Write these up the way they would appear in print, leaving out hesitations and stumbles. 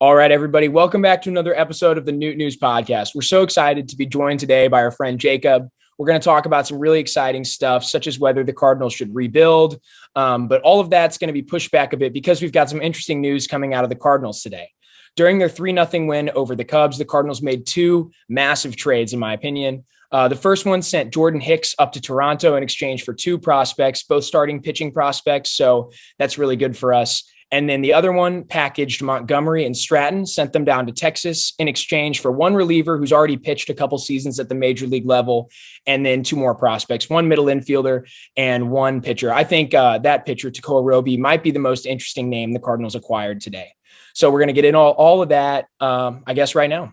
All right, everybody. Welcome back to another episode of the Newt News Podcast. We're so excited to be joined today by our friend Jacob. We're going to talk about some really exciting stuff, such as whether the Cardinals should rebuild. But all of that's going to be pushed back a bit because we've got some interesting news coming out of the Cardinals today. During their 3-0 win over the Cubs, the Cardinals made two massive trades, in my opinion. The first one sent Jordan Hicks up to Toronto in exchange for two prospects, both starting pitching prospects. So that's really good for us. And then the other one packaged Montgomery and Stratton, sent them down to Texas in exchange for one reliever who's already pitched a couple seasons at the major league level, and then two more prospects, one middle infielder and one pitcher. I think that pitcher, Tekoa Roby, might be the most interesting name the Cardinals acquired today. So we're going to get in all of that, I guess, right now.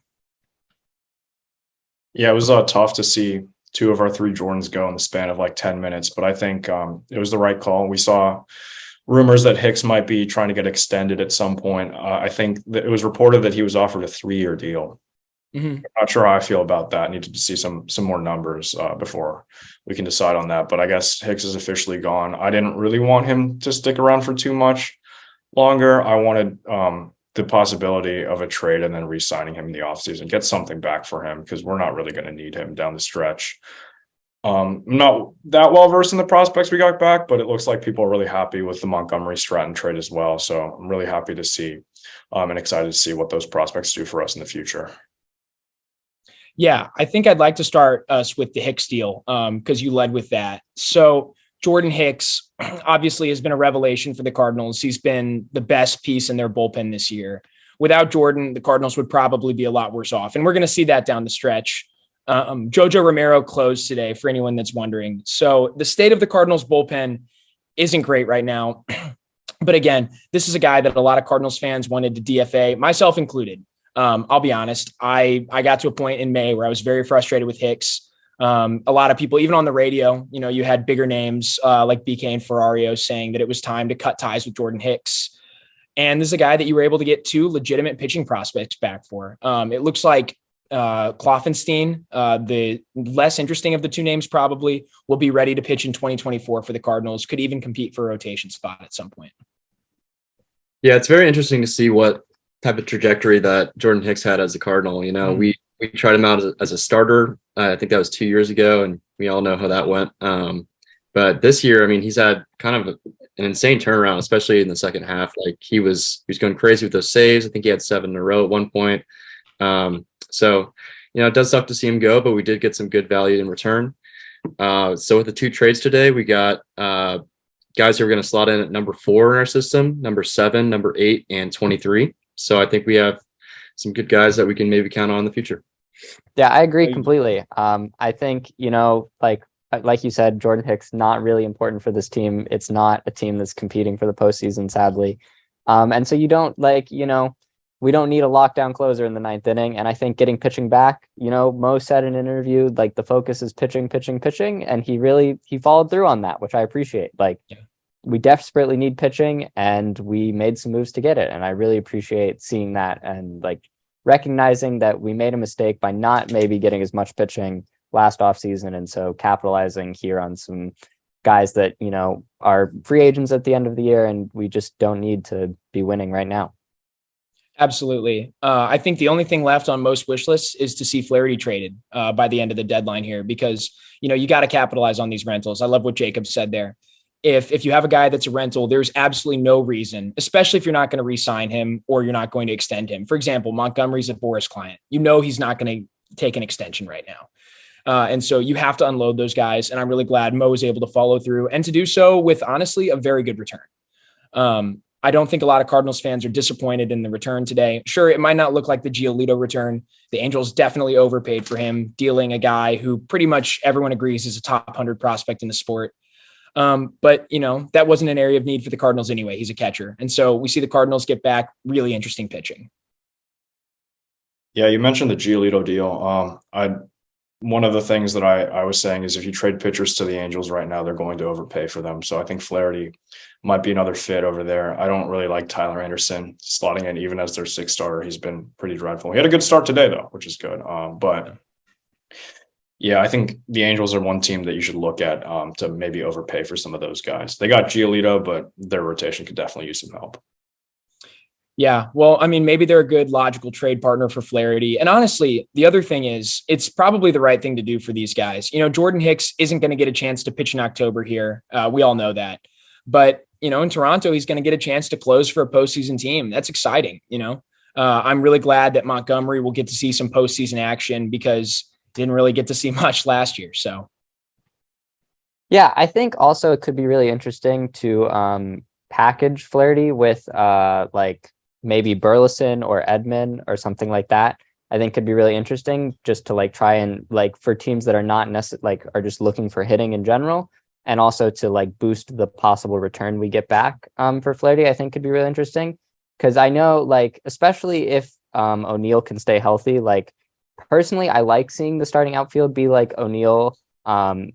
Yeah, it was tough to see two of our three Jordans go in the span of like 10 minutes, but I think it was the right call. We saw rumors that Hicks might be trying to get extended at some point. I think that it was reported that he was offered a 3-year deal. I'm not sure how I feel about that. I need to see some more numbers before we can decide on that. But I guess Hicks is officially gone. I didn't really want him to stick around for too much longer. I wanted the possibility of a trade and then re-signing him in the offseason, get something back for him because we're not really going to need him down the stretch. I'm not that well versed in the prospects we got back, but it looks like people are really happy with the Montgomery Stratton trade as well. So I'm really happy to see and excited to see what those prospects do for us in the future. Yeah, I think I'd like to start us with the Hicks deal because you led with that. So Jordan Hicks obviously has been a revelation for the Cardinals. He's been the best piece in their bullpen this year. Without Jordan, the Cardinals would probably be a lot worse off. And we're going to see that down the stretch. Jojo Romero closed today for anyone that's wondering. So the state of the Cardinals bullpen isn't great right now. But again, this is a guy that a lot of Cardinals fans wanted to DFA, myself included. I'll be honest. I got to a point in May where I was very frustrated with Hicks. A lot of people, even on the radio, you had bigger names like BK and Ferrario saying that it was time to cut ties with Jordan Hicks. And this is a guy that you were able to get two legitimate pitching prospects back for. It looks like Kloffenstein, the less interesting of the two names, probably will be ready to pitch in 2024 for the Cardinals, could even compete for a rotation spot at some point. Yeah, it's very interesting to see what type of trajectory that Jordan Hicks had as a Cardinal. We tried him out as a starter. I think that was 2 years ago, and we all know how that went. But this year, he's had kind of an insane turnaround, especially in the second half. Like he was going crazy with those saves. I think he had 7 in a row at one point. So, it does suck to see him go, but we did get some good value in return. So with the two trades today, we got guys who are going to slot in at number 4 in our system, number 7, number 8, and 23. So I think we have some good guys that we can maybe count on in the future. Yeah, I agree completely. I think, like you said, Jordan Hicks, not really important for this team. It's not a team that's competing for the postseason, sadly. And so you don't we don't need a lockdown closer in the 9th inning. And I think getting pitching back, Mo said in an interview, like the focus is pitching. And he followed through on that, which I appreciate. We desperately need pitching and we made some moves to get it. And I really appreciate seeing that and recognizing that we made a mistake by not maybe getting as much pitching last offseason. And so capitalizing here on some guys that, are free agents at the end of the year. And we just don't need to be winning right now. Absolutely. I think the only thing left on most wish lists is to see Flaherty traded by the end of the deadline here, because, you got to capitalize on these rentals. I love what Jacob said there. If you have a guy that's a rental, there's absolutely no reason, especially if you're not going to re-sign him or you're not going to extend him. For example, Montgomery's a Boris client. He's not going to take an extension right now. And so you have to unload those guys. And I'm really glad Mo was able to follow through and to do so with, honestly, a very good return. I don't think a lot of Cardinals fans are disappointed in the return today. Sure, it might not look like the Giolito return. The Angels definitely overpaid for him, dealing a guy who pretty much everyone agrees is a top 100 prospect in the sport. But, that wasn't an area of need for the Cardinals anyway. He's a catcher. And so we see the Cardinals get back really interesting pitching. Yeah, you mentioned the Giolito deal. One of the things that I was saying is if you trade pitchers to the Angels right now, they're going to overpay for them. So I think Flaherty might be another fit over there. I don't really like Tyler Anderson slotting in even as their 6th starter. He's been pretty dreadful. He had a good start today, though, which is good. But yeah, I think the Angels are one team that you should look at to maybe overpay for some of those guys. They got Giolito, but their rotation could definitely use some help. Yeah. Well, I mean, maybe they're a good logical trade partner for Flaherty. And honestly, the other thing is it's probably the right thing to do for these guys. Jordan Hicks isn't going to get a chance to pitch in October here. We all know that. But, in Toronto, he's going to get a chance to close for a postseason team. That's exciting. I'm really glad that Montgomery will get to see some postseason action because didn't really get to see much last year. So. Yeah, I think also it could be really interesting to package Flaherty with like maybe Burleson or Edman or something like that. I think could be really interesting just to like try and like for teams that are not necessarily like are just looking for hitting in general, and also to like boost the possible return we get back for Flaherty. I think could be really interesting because I know like especially if O'Neill can stay healthy. Like personally, I like seeing the starting outfield be like O'Neill,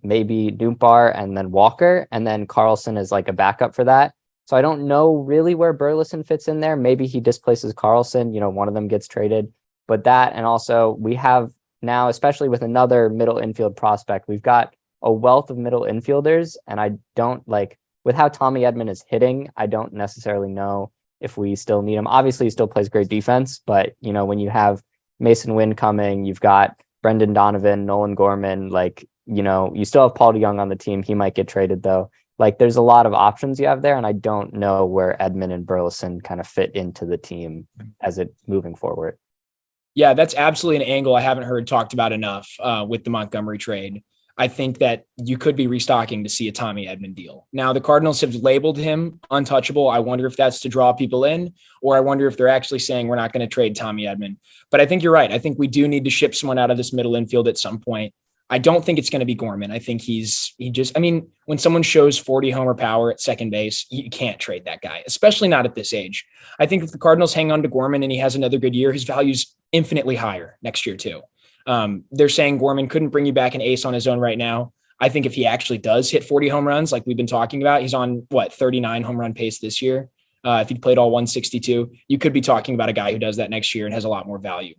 maybe Dumpar, and then Walker, and then Carlson is like a backup for that. So I don't know really where Burleson fits in there. Maybe he displaces Carlson, one of them gets traded. But that, and also we have now, especially with another middle infield prospect, we've got a wealth of middle infielders. And I don't like, with how Tommy Edman is hitting, I don't necessarily know if we still need him. Obviously, he still plays great defense, but, when you have Mason Wynn coming, you've got Brendan Donovan, Nolan Gorman, like, you still have Paul DeJong on the team. He might get traded though. Like there's a lot of options you have there, and I don't know where Edman and Burleson kind of fit into the team as it moving forward. Yeah, that's absolutely an angle I haven't heard talked about enough with the Montgomery trade. I think that you could be restocking to see a Tommy Edman deal. Now, the Cardinals have labeled him untouchable. I wonder if that's to draw people in, or I wonder if they're actually saying we're not going to trade Tommy Edman. But I think you're right. I think we do need to ship someone out of this middle infield at some point. I don't think it's going to be Gorman. I think when someone shows 40 homer power at second base, you can't trade that guy, especially not at this age. I think if the Cardinals hang on to Gorman and he has another good year, his value's infinitely higher next year too. They're saying Gorman couldn't bring you back an ace on his own right now. I think if he actually does hit 40 home runs, like we've been talking about, he's on 39 home run pace this year. If he played all 162, you could be talking about a guy who does that next year and has a lot more value.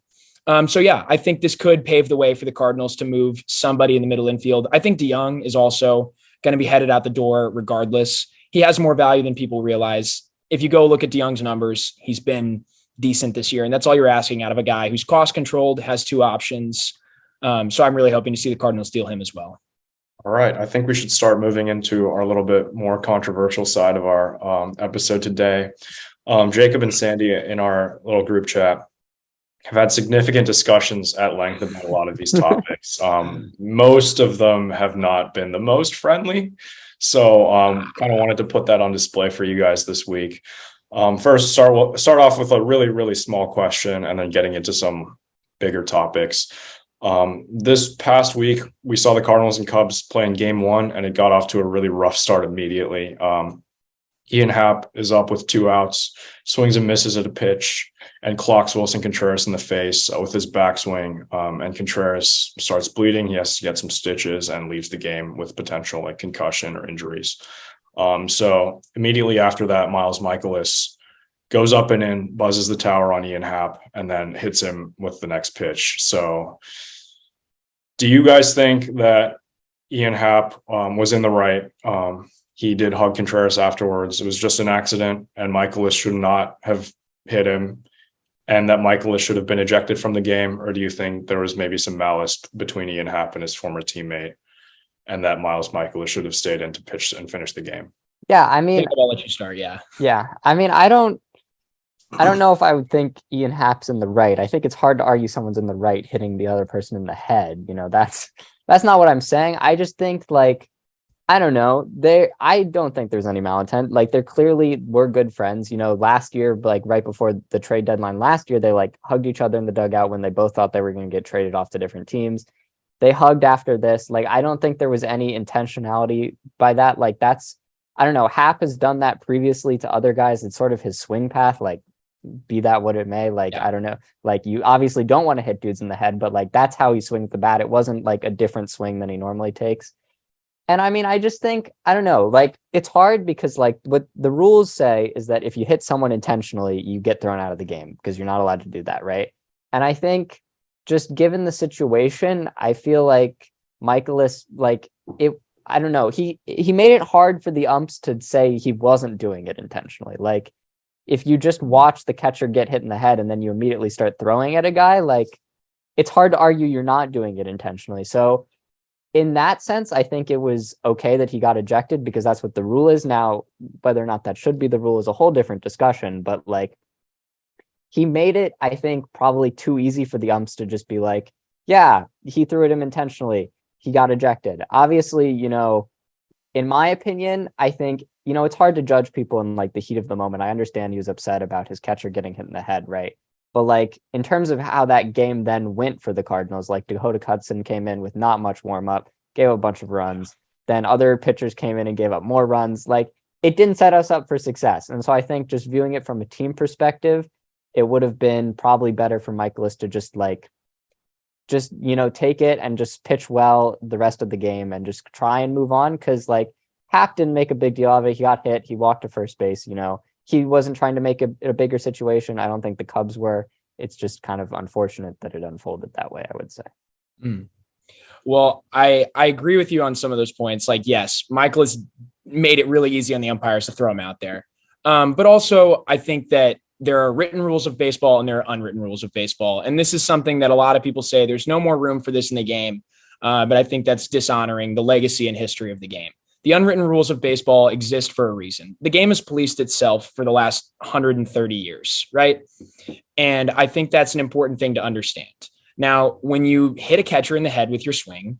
So yeah, I think this could pave the way for the Cardinals to move somebody in the middle infield. I think DeJong is also going to be headed out the door regardless. He has more value than people realize. If you go look at DeJong's numbers, he's been decent this year, and that's all you're asking out of a guy who's cost controlled, has two options. So I'm really hoping to see the Cardinals steal him as well. All right. I think we should start moving into our little bit more controversial side of our episode today. Jacob and Sandy in our little group chat have had significant discussions at length about a lot of these topics. Most of them have not been the most friendly. So kind of wanted to put that on display for you guys this week. First, start off with a really, really small question and then getting into some bigger topics. This past week, we saw the Cardinals and Cubs playing game one, and it got off to a really rough start immediately. Ian Happ is up with 2 outs, swings and misses at a pitch, and clocks Wilson Contreras in the face with his backswing. And Contreras starts bleeding. He has to get some stitches and leaves the game with potential like concussion or injuries. So immediately after that, Miles Mikolas goes up and in, buzzes the tower on Ian Happ, and then hits him with the next pitch. So do you guys think that Ian Happ was in the right? He did hug Contreras afterwards. It was just an accident, and Mikolas should not have hit him, and that Mikolas should have been ejected from the game? Or do you think there was maybe some malice between Ian Happ and his former teammate, and that Miles Mikolas should have stayed in to pitch and finish the game? Yeah, I mean, I'll let you start. Yeah. Yeah, I mean, I don't know if I would think Ian Happ's in the right. I think it's hard to argue someone's in the right hitting the other person in the head. That's not what I'm saying. I just think like, I don't know. I don't think there's any malintent. Like they're clearly were good friends. Last year, like right before the trade deadline last year, they like hugged each other in the dugout when they both thought they were going to get traded off to different teams. They hugged after this. Like, I don't think there was any intentionality by that. Like I don't know. Happ has done that previously to other guys. It's sort of his swing path. Like, be that what it may. Like, yeah. I don't know. Like, you obviously don't want to hit dudes in the head, but like that's how he swings the bat. It wasn't like a different swing than he normally takes. And I mean, I just think, I don't know, like it's hard because like what the rules say is that if you hit someone intentionally, you get thrown out of the game because you're not allowed to do that, right? And I think just given the situation, I feel like Mikolas, like it, I don't know, he made it hard for the umps to say he wasn't doing it intentionally. Like if you just watch the catcher get hit in the head and then you immediately start throwing at a guy, like it's hard to argue you're not doing it intentionally. So in that sense, I think it was okay that he got ejected because that's what the rule is. Now, whether or not that should be the rule is a whole different discussion, but like he made it, I think, probably too easy for the umps to just be like, yeah, he threw at him intentionally. He got ejected. Obviously, you know, in my opinion, I think, you know, it's hard to judge people in like the heat of the moment. I understand he was upset about his catcher getting hit in the head, right? But like in terms of how that game then went for the Cardinals, like Dakota Hudson came in with not much warm up, gave a bunch of runs. Then other pitchers came in and gave up more runs. Like it didn't set us up for success. And so I think just viewing it from a team perspective, it would have been probably better for Mikolas to just you know, take it and just pitch well the rest of the game and just try and move on. Cause like Happ didn't make a big deal of it. He got hit. He walked to first base. You know, he wasn't trying to make a bigger situation. I don't think the Cubs were. It's just kind of unfortunate that it unfolded that way, I would say. Well, I agree with you on some of those points. Like, yes, Mikolas made it really easy on the umpires to throw him out there. But also I think that there are written rules of baseball and there are unwritten rules of baseball. And this is something that a lot of people say there's no more room for this in the game. But I think that's dishonoring the legacy and history of the game. The unwritten rules of baseball exist for a reason. The game has policed itself for the last 130 years, right? And I think that's an important thing to understand. Now, when you hit a catcher in the head with your swing,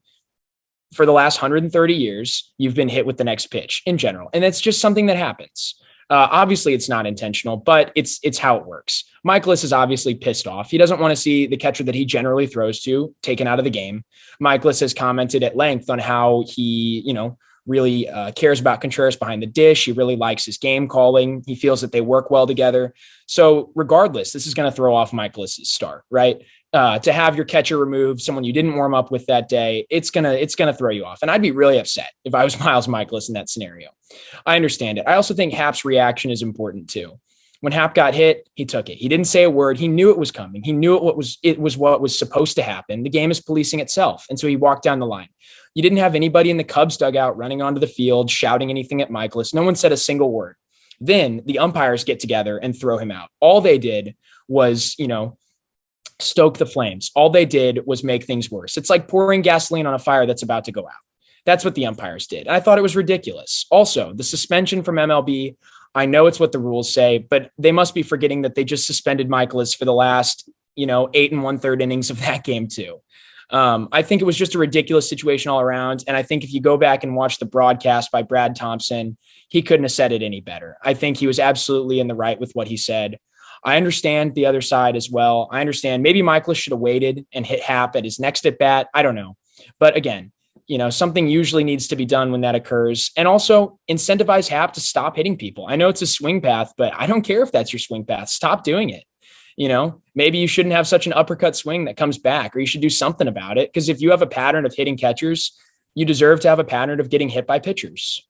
for the last 130 years, you've been hit with the next pitch in general. And it's just something that happens. Obviously, it's not intentional, but it's how it works. Mikolas is obviously pissed off. He doesn't want to see the catcher that he generally throws to taken out of the game. Mikolas has commented at length on how he, you know, really cares about Contreras behind the dish. He really likes his game calling. He feels that they work well together. So regardless, this is going to throw off Mikolas's start, right? To have your catcher removed, someone you didn't warm up with that day, it's gonna throw you off. And I'd be really upset if I was Miles Mikolas in that scenario. I understand it. I also think Happ's reaction is important too. When Happ got hit, he took it. He didn't say a word. He knew it was coming. He knew it was what was supposed to happen. The game is policing itself. And so he walked down the line. You didn't have anybody in the Cubs dugout running onto the field, shouting anything at Mikolas. No one said a single word. Then the umpires get together and throw him out. All they did was, you know, stoke the flames. All they did was make things worse. It's like pouring gasoline on a fire that's about to go out. That's what the umpires did. And I thought it was ridiculous. Also, the suspension from MLB, I know it's what the rules say, but they must be forgetting that they just suspended Mikolas for the last, 8 1/3 innings of that game too. I think it was just a ridiculous situation all around. And I think if you go back and watch the broadcast by Brad Thompson, he couldn't have said it any better. I think he was absolutely in the right with what he said. I understand the other side as well. I understand maybe Mikolas should have waited and hit Happ at his next at bat. I don't know. But again, something usually needs to be done when that occurs. And also incentivize Happ to stop hitting people. I know it's a swing path, but I don't care if that's your swing path. Stop doing it. Maybe you shouldn't have such an uppercut swing that comes back, or you should do something about it. Because if you have a pattern of hitting catchers, you deserve to have a pattern of getting hit by pitchers.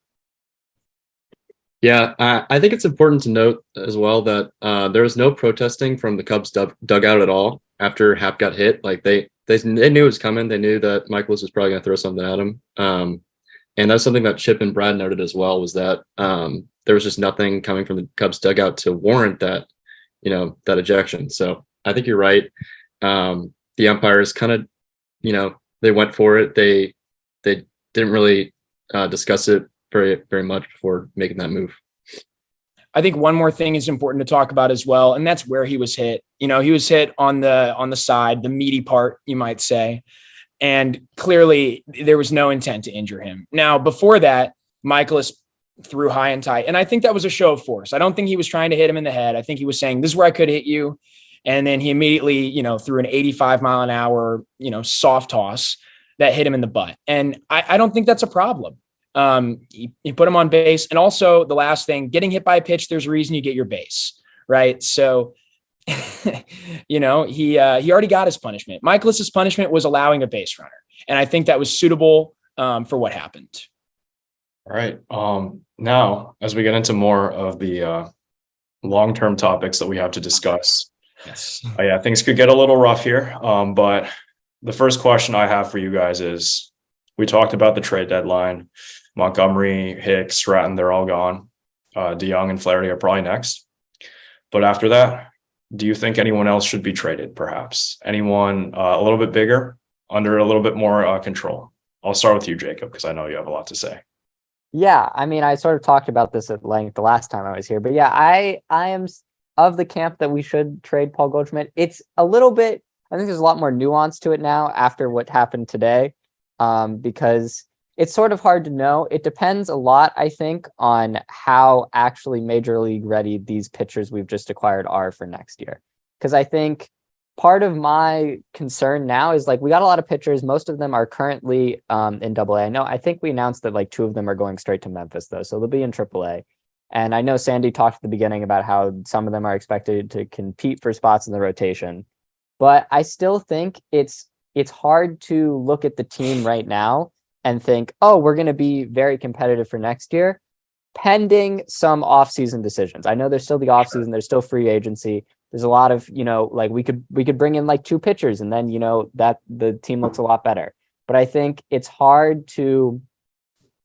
Yeah, I think it's important to note as well that there was no protesting from the Cubs dugout at all after Happ got hit. Like they knew it was coming. They knew that Mikolas was probably going to throw something at him. And that's something that Chip and Brad noted as well, was that there was just nothing coming from the Cubs dugout to warrant that, that ejection. So I think you're right. The umpires kind of, they went for it. They didn't really discuss it very, very much before making that move. I think one more thing is important to talk about as well, and that's where he was hit. He was hit on the side, the meaty part, you might say. And clearly there was no intent to injure him. Now, before that, Mikolas threw high and tight. And I think that was a show of force. I don't think he was trying to hit him in the head. I think he was saying, this is where I could hit you. And then he immediately, threw an 85 mile an hour, soft toss that hit him in the butt. And I don't think that's a problem. He put him on base. And also the last thing, getting hit by a pitch, there's a reason you get your base, right? So, he already got his punishment. Mikolas's punishment was allowing a base runner. And I think that was suitable for what happened. All right. Now, as we get into more of the long-term topics that we have to discuss, yes, things could get a little rough here. But the first question I have for you guys is, we talked about the trade deadline. Montgomery, Hicks, Stratton, they're all gone. DeJong and Flaherty are probably next. But after that, do you think anyone else should be traded? Perhaps anyone a little bit bigger, under a little bit more control? I'll start with you, Jacob, because I know you have a lot to say. Yeah, I mean, I sort of talked about this at length the last time I was here, but yeah, I am of the camp that we should trade Paul Goldschmidt. It's a little bit, I think there's a lot more nuance to it now after what happened today, because it's sort of hard to know. It depends a lot, I think, on how actually major league ready these pitchers we've just acquired are for next year. Because I think part of my concern now is like we got a lot of pitchers. Most of them are currently in AA. I think we announced that like 2 of them are going straight to Memphis though, so they'll be in AAA. And I know Sandy talked at the beginning about how some of them are expected to compete for spots in the rotation, but I still think it's hard to look at the team right now and think, oh, we're going to be very competitive for next year, pending some offseason decisions. I know there's still the offseason, there's still free agency. There's a lot of, like we could bring in like 2 pitchers and then, that the team looks a lot better. But I think it's hard to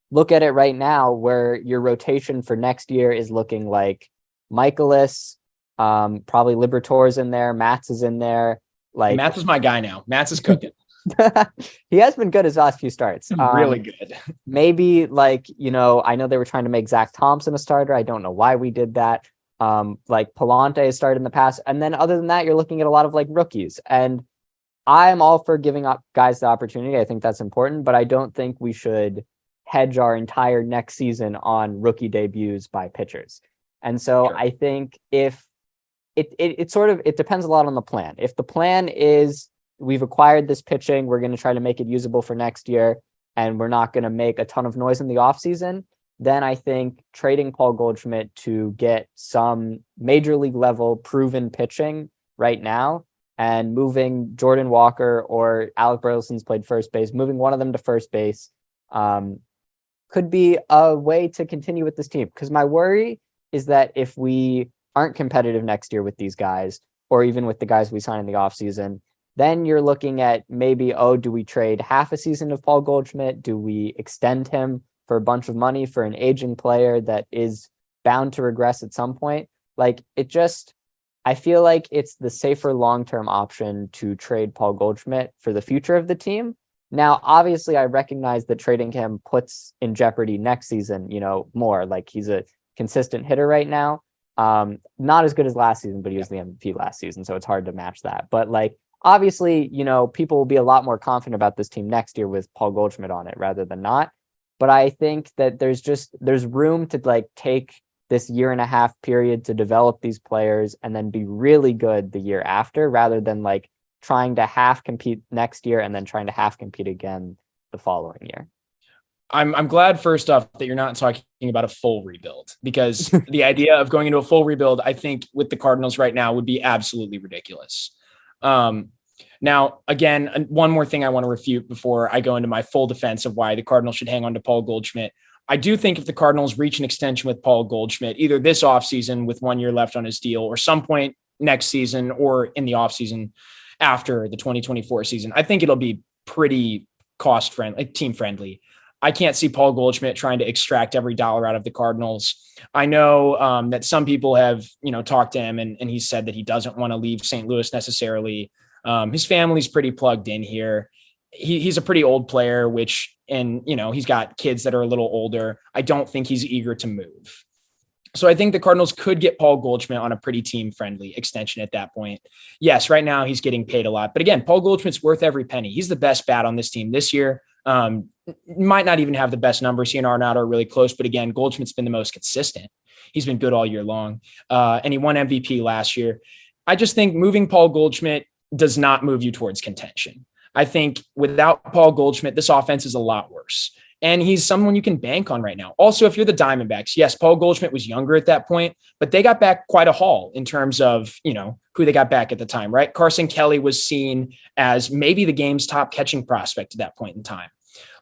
look at it right now where your rotation for next year is looking like Mikolas, probably Liberatore's in there, Matz is in there. Like Matz is my guy now. Matz is cooking. He has been good his last few starts. Really good. Maybe like, I know they were trying to make Zach Thompson a starter. I don't know why we did that. Like Palante has started in the past. And then other than that, you're looking at a lot of like rookies. And I'm all for giving up guys the opportunity. I think that's important, but I don't think we should hedge our entire next season on rookie debuts by pitchers. And so sure. I think if it depends a lot on the plan. If the plan is we've acquired this pitching, we're going to try to make it usable for next year, and we're not going to make a ton of noise in the offseason, then I think trading Paul Goldschmidt to get some major league level proven pitching right now and moving Jordan Walker or Alec Burleson's played first base, moving one of them to first base could be a way to continue with this team. Because my worry is that if we aren't competitive next year with these guys, or even with the guys we sign in the offseason, then you're looking at maybe, do we trade half a season of Paul Goldschmidt? Do we extend him for a bunch of money for an aging player that is bound to regress at some point? Like I feel like it's the safer long-term option to trade Paul Goldschmidt for the future of the team. Now, obviously, I recognize that trading him puts in jeopardy next season, more. Like he's a consistent hitter right now. Not as good as last season, but he was the MVP last season, so it's hard to match that. But like, obviously, people will be a lot more confident about this team next year with Paul Goldschmidt on it rather than not. But I think that there's room to like take this 1.5 year period to develop these players and then be really good the year after, rather than like trying to half compete next year and then trying to half compete again the following year. I'm glad, first off, that you're not talking about a full rebuild, because the idea of going into a full rebuild, I think with the Cardinals right now would be absolutely ridiculous. Now, again, one more thing I want to refute before I go into my full defense of why the Cardinals should hang on to Paul Goldschmidt. I do think if the Cardinals reach an extension with Paul Goldschmidt, either this offseason with 1 year left on his deal or some point next season or in the offseason after the 2024 season, I think it'll be pretty cost friendly, team friendly. I can't see Paul Goldschmidt trying to extract every dollar out of the Cardinals. I know that some people have, talked to him and he said that he doesn't want to leave St. Louis necessarily. His family's pretty plugged in here. He's a pretty old player, he's got kids that are a little older. I don't think he's eager to move. So I think the Cardinals could get Paul Goldschmidt on a pretty team-friendly extension at that point. Yes, right now he's getting paid a lot. But again, Paul Goldschmidt's worth every penny. He's the best bat on this team this year. Might not even have the best numbers. He and Arenado are really close. But again, Goldschmidt's been the most consistent. He's been good all year long. And he won MVP last year. I just think moving Paul Goldschmidt does not move you towards contention. I think without Paul Goldschmidt, this offense is a lot worse. And he's someone you can bank on right now. Also, if you're the Diamondbacks, yes, Paul Goldschmidt was younger at that point, but they got back quite a haul in terms of, who they got back at the time, right? Carson Kelly was seen as maybe the game's top catching prospect at that point in time.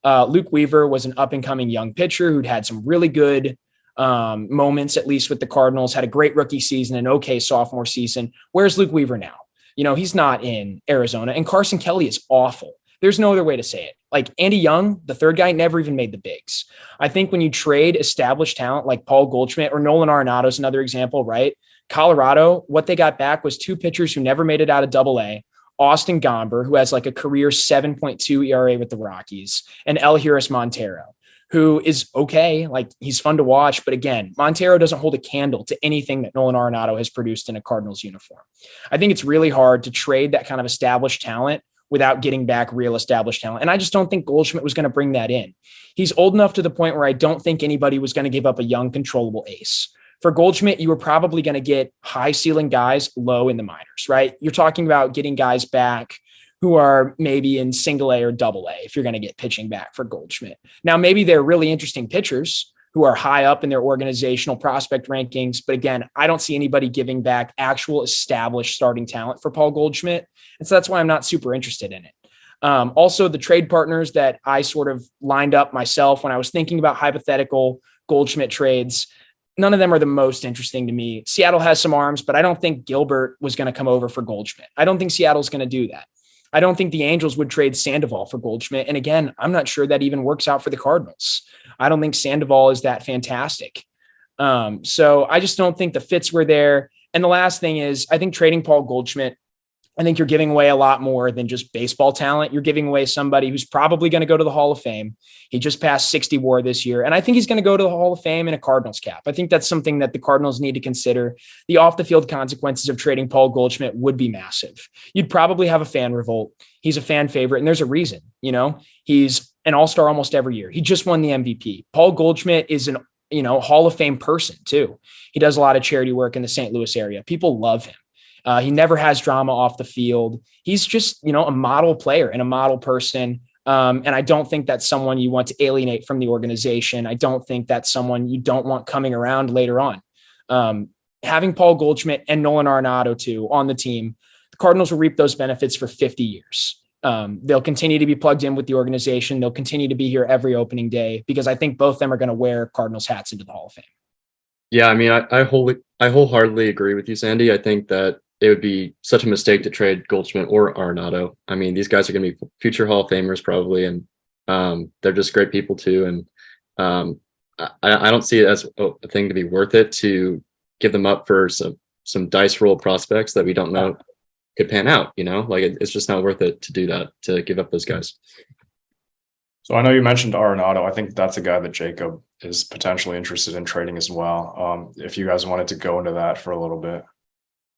Luke Weaver was an up-and-coming young pitcher who'd had some really good moments, at least with the Cardinals, had a great rookie season, an okay sophomore season. Where's Luke Weaver now? He's not in Arizona, and Carson Kelly is awful. There's no other way to say it. Like Andy Young, the third guy, never even made the bigs. I think when you trade established talent like Paul Goldschmidt or Nolan Arenado is another example, right? Colorado, what they got back was two pitchers who never made it out of Double-A, Austin Gomber, who has like a career 7.2 ERA with the Rockies, and Eleuteris Montero, who is okay. Like, he's fun to watch. But again, Montero doesn't hold a candle to anything that Nolan Arenado has produced in a Cardinals uniform. I think it's really hard to trade that kind of established talent without getting back real established talent. And I just don't think Goldschmidt was going to bring that in. He's old enough to the point where I don't think anybody was going to give up a young, controllable ace. For Goldschmidt, you were probably going to get high ceiling guys low in the minors, right? You're talking about getting guys back who are maybe in single A or double A if you're going to get pitching back for Goldschmidt. Now, maybe they're really interesting pitchers who are high up in their organizational prospect rankings. But again, I don't see anybody giving back actual established starting talent for Paul Goldschmidt. And so that's why I'm not super interested in it. Also, the trade partners that I sort of lined up myself when I was thinking about hypothetical Goldschmidt trades, none of them are the most interesting to me. Seattle has some arms, but I don't think Gilbert was going to come over for Goldschmidt. I don't think Seattle's going to do that. I don't think the Angels would trade Sandoval for Goldschmidt. And again, I'm not sure that even works out for the Cardinals. I don't think Sandoval is that fantastic. So I just don't think the fits were there. And the last thing is, I think trading Paul Goldschmidt, I think you're giving away a lot more than just baseball talent. You're giving away somebody who's probably going to go to the Hall of Fame. He just passed 60 WAR this year. And I think he's going to go to the Hall of Fame in a Cardinals cap. I think that's something that the Cardinals need to consider. The off the field consequences of trading Paul Goldschmidt would be massive. You'd probably have a fan revolt. He's a fan favorite. And there's a reason, he's an all-star almost every year. He just won the MVP. Paul Goldschmidt is an, Hall of Fame person too. He does a lot of charity work in the St. Louis area. People love him. He never has drama off the field. He's just, a model player and a model person. And I don't think that's someone you want to alienate from the organization. I don't think that's someone you don't want coming around later on. Having Paul Goldschmidt and Nolan Arenado too on the team, the Cardinals will reap those benefits for 50 years. They'll continue to be plugged in with the organization. They'll continue to be here every opening day because I think both of them are going to wear Cardinals hats into the Hall of Fame. Yeah, I mean, I wholeheartly agree with you, Sandy. I think that it would be such a mistake to trade Goldschmidt or Arenado. I mean, these guys are going to be future Hall of Famers probably, and they're just great people too. And I don't see it as a thing to be worth it to give them up for some dice roll prospects that we don't know could pan out. It's just not worth it to do that, to give up those guys. So I know you mentioned Arenado. I think that's a guy that Jacob is potentially interested in trading as well. If you guys wanted to go into that for a little bit.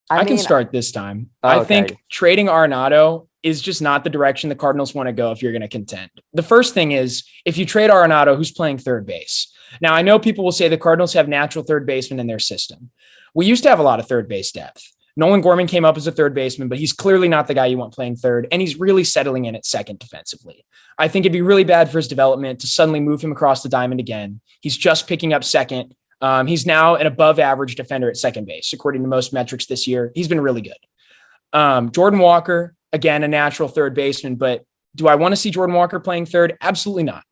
I can start this time. I think trading Arenado is just not the direction the Cardinals want to go if you're going to contend. The first thing is, if you trade Arenado, who's playing third base? Now, I know people will say the Cardinals have natural third basemen in their system. We used to have a lot of third base depth. Nolan Gorman came up as a third baseman, but he's clearly not the guy you want playing third, and he's really settling in at second defensively. I think it'd be really bad for his development to suddenly move him across the diamond again. He's just picking up second. He's now an above average defender at second base, according to most metrics this year. He's been really good. Jordan Walker, again, a natural third baseman, but do I want to see Jordan Walker playing third? Absolutely not.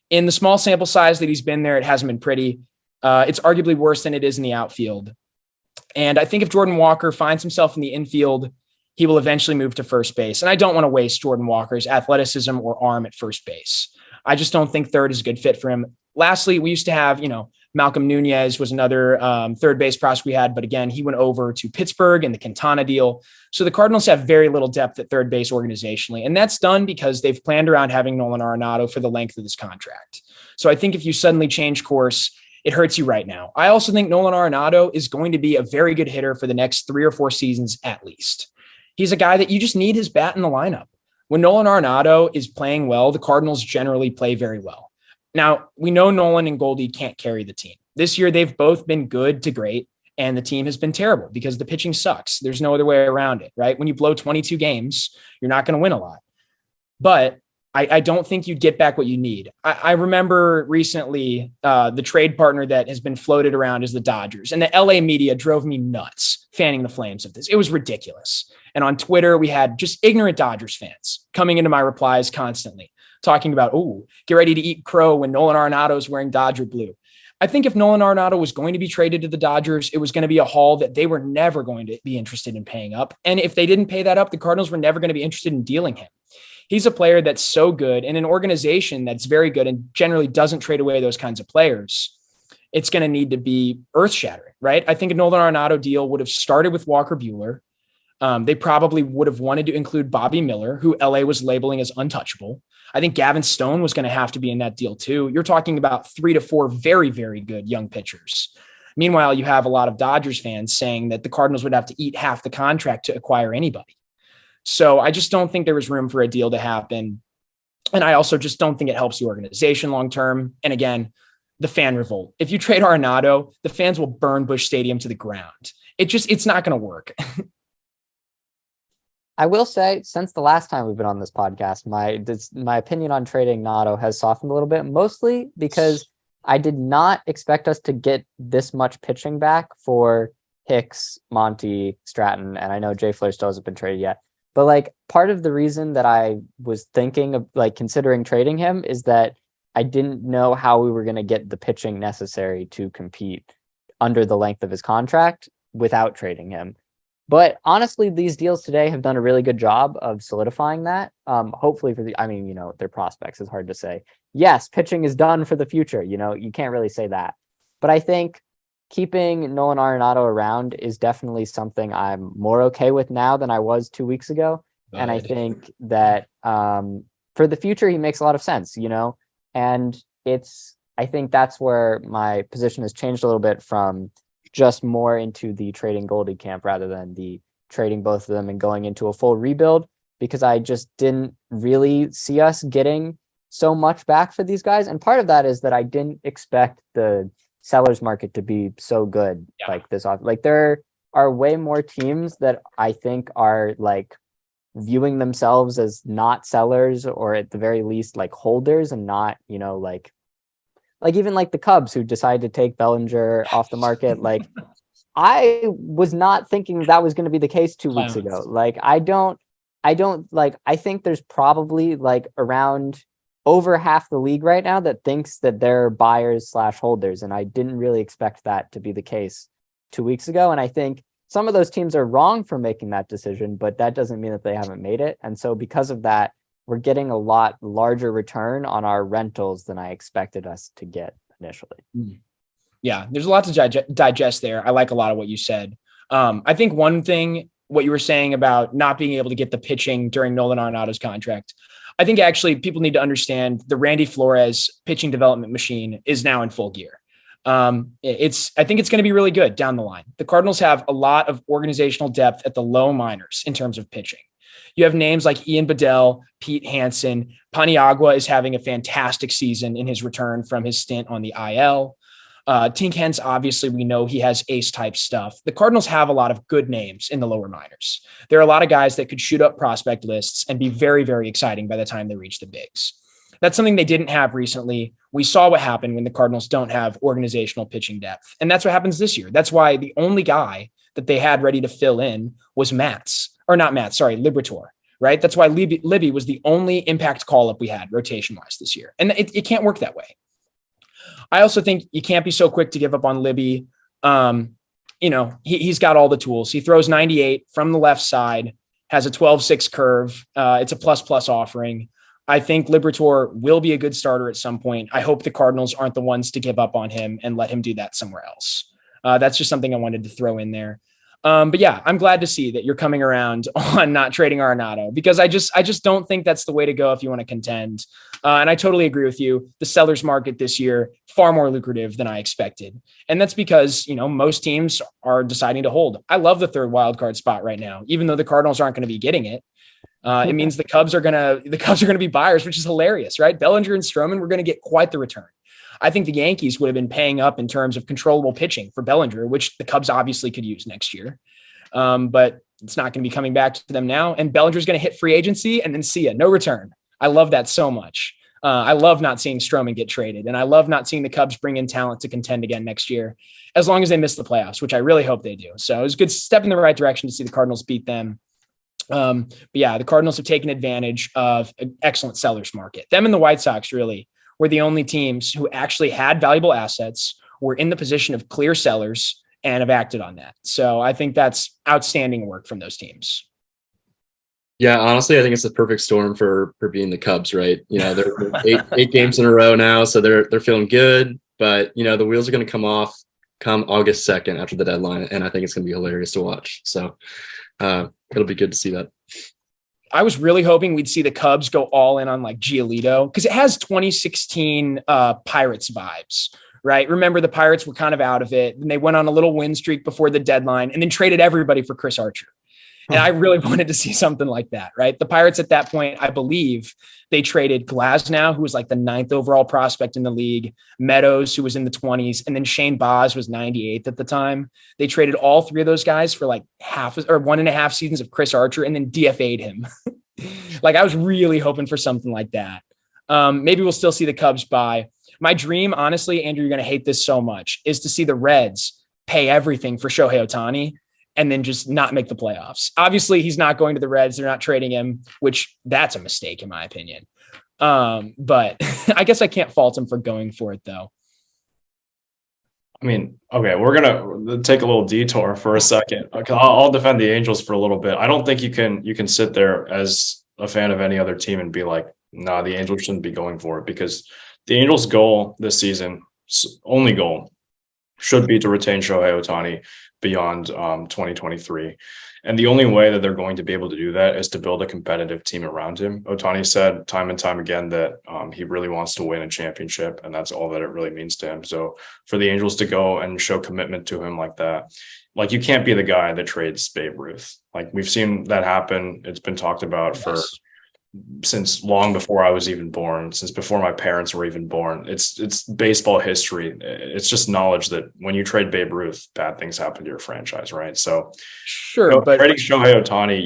In the small sample size that he's been there, it hasn't been pretty. It's arguably worse than it is in the outfield. And I think if Jordan Walker finds himself in the infield, he will eventually move to first base. And I don't want to waste Jordan Walker's athleticism or arm at first base. I just don't think third is a good fit for him. Lastly, we used to have, Malcolm Nunez was another third base prospect we had, but again, he went over to Pittsburgh in the Quintana deal. So the Cardinals have very little depth at third base organizationally, and that's done because they've planned around having Nolan Arenado for the length of this contract. So I think if you suddenly change course, it hurts you right now. I also think Nolan Arenado is going to be a very good hitter for the next 3 or 4 seasons at least. He's a guy that you just need his bat in the lineup. When Nolan Arenado is playing well, the Cardinals generally play very well. Now, we know Nolan and Goldie can't carry the team. This year, they've both been good to great, and the team has been terrible because the pitching sucks. There's no other way around it, right? When you blow 22 games, you're not going to win a lot. But I don't think you'd get back what you need. I remember recently the trade partner that has been floated around is the Dodgers, and the LA media drove me nuts fanning the flames of this. It was ridiculous. And on Twitter, we had just ignorant Dodgers fans coming into my replies constantly, talking about, get ready to eat crow when Nolan Arenado is wearing Dodger blue. I think if Nolan Arenado was going to be traded to the Dodgers, it was going to be a haul that they were never going to be interested in paying up. And if they didn't pay that up, the Cardinals were never going to be interested in dealing him. He's a player that's so good in an organization that's very good and generally doesn't trade away those kinds of players. it's going to need to be earth shattering, right? I think a Nolan Arenado deal would have started with Walker Buehler. They probably would have wanted to include Bobby Miller, who LA was labeling as untouchable. I think Gavin Stone was going to have to be in that deal too. You're talking about 3 to 4 very, very good young pitchers. Meanwhile, you have a lot of Dodgers fans saying that the Cardinals would have to eat half the contract to acquire anybody. So I just don't think there was room for a deal to happen. And I also just don't think it helps the organization long-term. And again, the fan revolt. If you trade Arenado, the fans will burn Busch Stadium to the ground. It's not going to work. I will say, since the last time we've been on this podcast, my opinion on trading Nato has softened a little bit, mostly because I did not expect us to get this much pitching back for Hicks, Monty, Stratton, and I know Jay Flair still hasn't been traded yet. But like part of the reason that I was thinking of like considering trading him is that I didn't know how we were going to get the pitching necessary to compete under the length of his contract without trading him. But honestly, these deals today have done a really good job of solidifying that. Hopefully their prospects is hard to say. Yes, pitching is done for the future. You can't really say that. But I think keeping Nolan Arenado around is definitely something I'm more okay with now than I was 2 weeks ago. And I think that for the future, he makes a lot of sense, and I think that's where my position has changed a little bit from just more into the trading Goldie camp rather than the trading both of them and going into a full rebuild, because I just didn't really see us getting so much back for these guys. And part of that is that I didn't expect the sellers market to be so good like this. Like there are way more teams that I think are like viewing themselves as not sellers, or at the very least like holders, and not, like even like the Cubs who decided to take Bellinger off the market. Like I was not thinking that was going to be the case 2 weeks ago. Like I think there's probably like around over half the league right now that thinks that they're buyers / holders. And I didn't really expect that to be the case 2 weeks ago. And I think some of those teams are wrong for making that decision, but that doesn't mean that they haven't made it. And so because of that, we're getting a lot larger return on our rentals than I expected us to get initially. Yeah, there's a lot to digest there. I like a lot of what you said. I think one thing, what you were saying about not being able to get the pitching during Nolan Arenado's contract, I think actually people need to understand the Randy Flores pitching development machine is now in full gear. I think it's going to be really good down the line. The Cardinals have a lot of organizational depth at the low minors in terms of pitching. You have names like Ian Bedell, Pete Hansen. Paniagua is having a fantastic season in his return from his stint on the IL. Tink Hens, obviously, we know he has ace type stuff. The Cardinals have a lot of good names in the lower minors. There are a lot of guys that could shoot up prospect lists and be very, very exciting by the time they reach the bigs. That's something they didn't have recently. We saw what happened when the Cardinals don't have organizational pitching depth. And that's what happens this year. That's why the only guy that they had ready to fill in was Liberatore, right? That's why Libby was the only impact call-up we had rotation-wise this year. And it can't work that way. I also think you can't be so quick to give up on Libby. He's got all the tools. He throws 98 from the left side, has a 12-6 curve. It's a plus offering. I think Liberatore will be a good starter at some point. I hope the Cardinals aren't the ones to give up on him and let him do that somewhere else. That's just something I wanted to throw in there. But yeah, I'm glad to see that you're coming around on not trading Arenado, because I just don't think that's the way to go if you want to contend. And I totally agree with you. The sellers market this year, far more lucrative than I expected. And that's because, most teams are deciding to hold. I love the third wild card spot right now, even though the Cardinals aren't going to be getting it. It means the Cubs are going to be buyers, which is hilarious, right? Bellinger and Stroman were going to get quite the return. I think the Yankees would have been paying up in terms of controllable pitching for Bellinger, which the Cubs obviously could use next year. But it's not going to be coming back to them now. And Bellinger's going to hit free agency and then see ya, no return. I love that so much. I love not seeing Stroman get traded, and I love not seeing the Cubs bring in talent to contend again next year, as long as they miss the playoffs, which I really hope they do. So it was a good step in the right direction to see the Cardinals beat them. But yeah, the Cardinals have taken advantage of an excellent sellers market. Them and the White Sox really were the only teams who actually had valuable assets, were in the position of clear sellers, and have acted on that. So I think that's outstanding work from those teams. Yeah, honestly, I think it's the perfect storm for being the Cubs, right? They're eight games in a row now, so they're feeling good. but the wheels are going to come off come August 2nd after the deadline, and I think it's going to be hilarious to watch. So it'll be good to see that. I was really hoping we'd see the Cubs go all in on like Giolito, because it has 2016 Pirates vibes, right? Remember, the Pirates were kind of out of it, and they went on a little win streak before the deadline and then traded everybody for Chris Archer. And I really wanted to see something like that, right? The Pirates at that point, I believe they traded Glasnow, who was like the 9th overall prospect in the league, Meadows, who was in the 20s, and then Shane Baz was 98th at the time. They traded all three of those guys for like 1.5 seasons of Chris Archer and then DFA'd him. Like, I was really hoping for something like that. Maybe we'll still see the Cubs buy. My dream, honestly, Andrew, you're going to hate this so much, is to see the Reds pay everything for Shohei Ohtani and then just not make the playoffs. Obviously, he's not going to the Reds. They're not trading him, which that's a mistake in my opinion. But I guess I can't fault him for going for it, though. I mean, okay, we're going to take a little detour for a second. Okay, I'll defend the Angels for a little bit. I don't think you can sit there as a fan of any other team and be like, nah, the Angels shouldn't be going for it, because the Angels' goal this season, only goal, should be to retain Shohei Ohtani beyond 2023. And the only way that they're going to be able to do that is to build a competitive team around him. Ohtani said time and time again that he really wants to win a championship, and that's all that it really means to him. So for the Angels to go and show commitment to him like that, like, you can't be the guy that trades Babe Ruth. Like, we've seen that happen. It's been talked about since long before I was even born, since before my parents were even born. It's baseball history. It's just knowledge that when you trade Babe Ruth, bad things happen to your franchise, right? So sure, but trading Shohei Ohtani,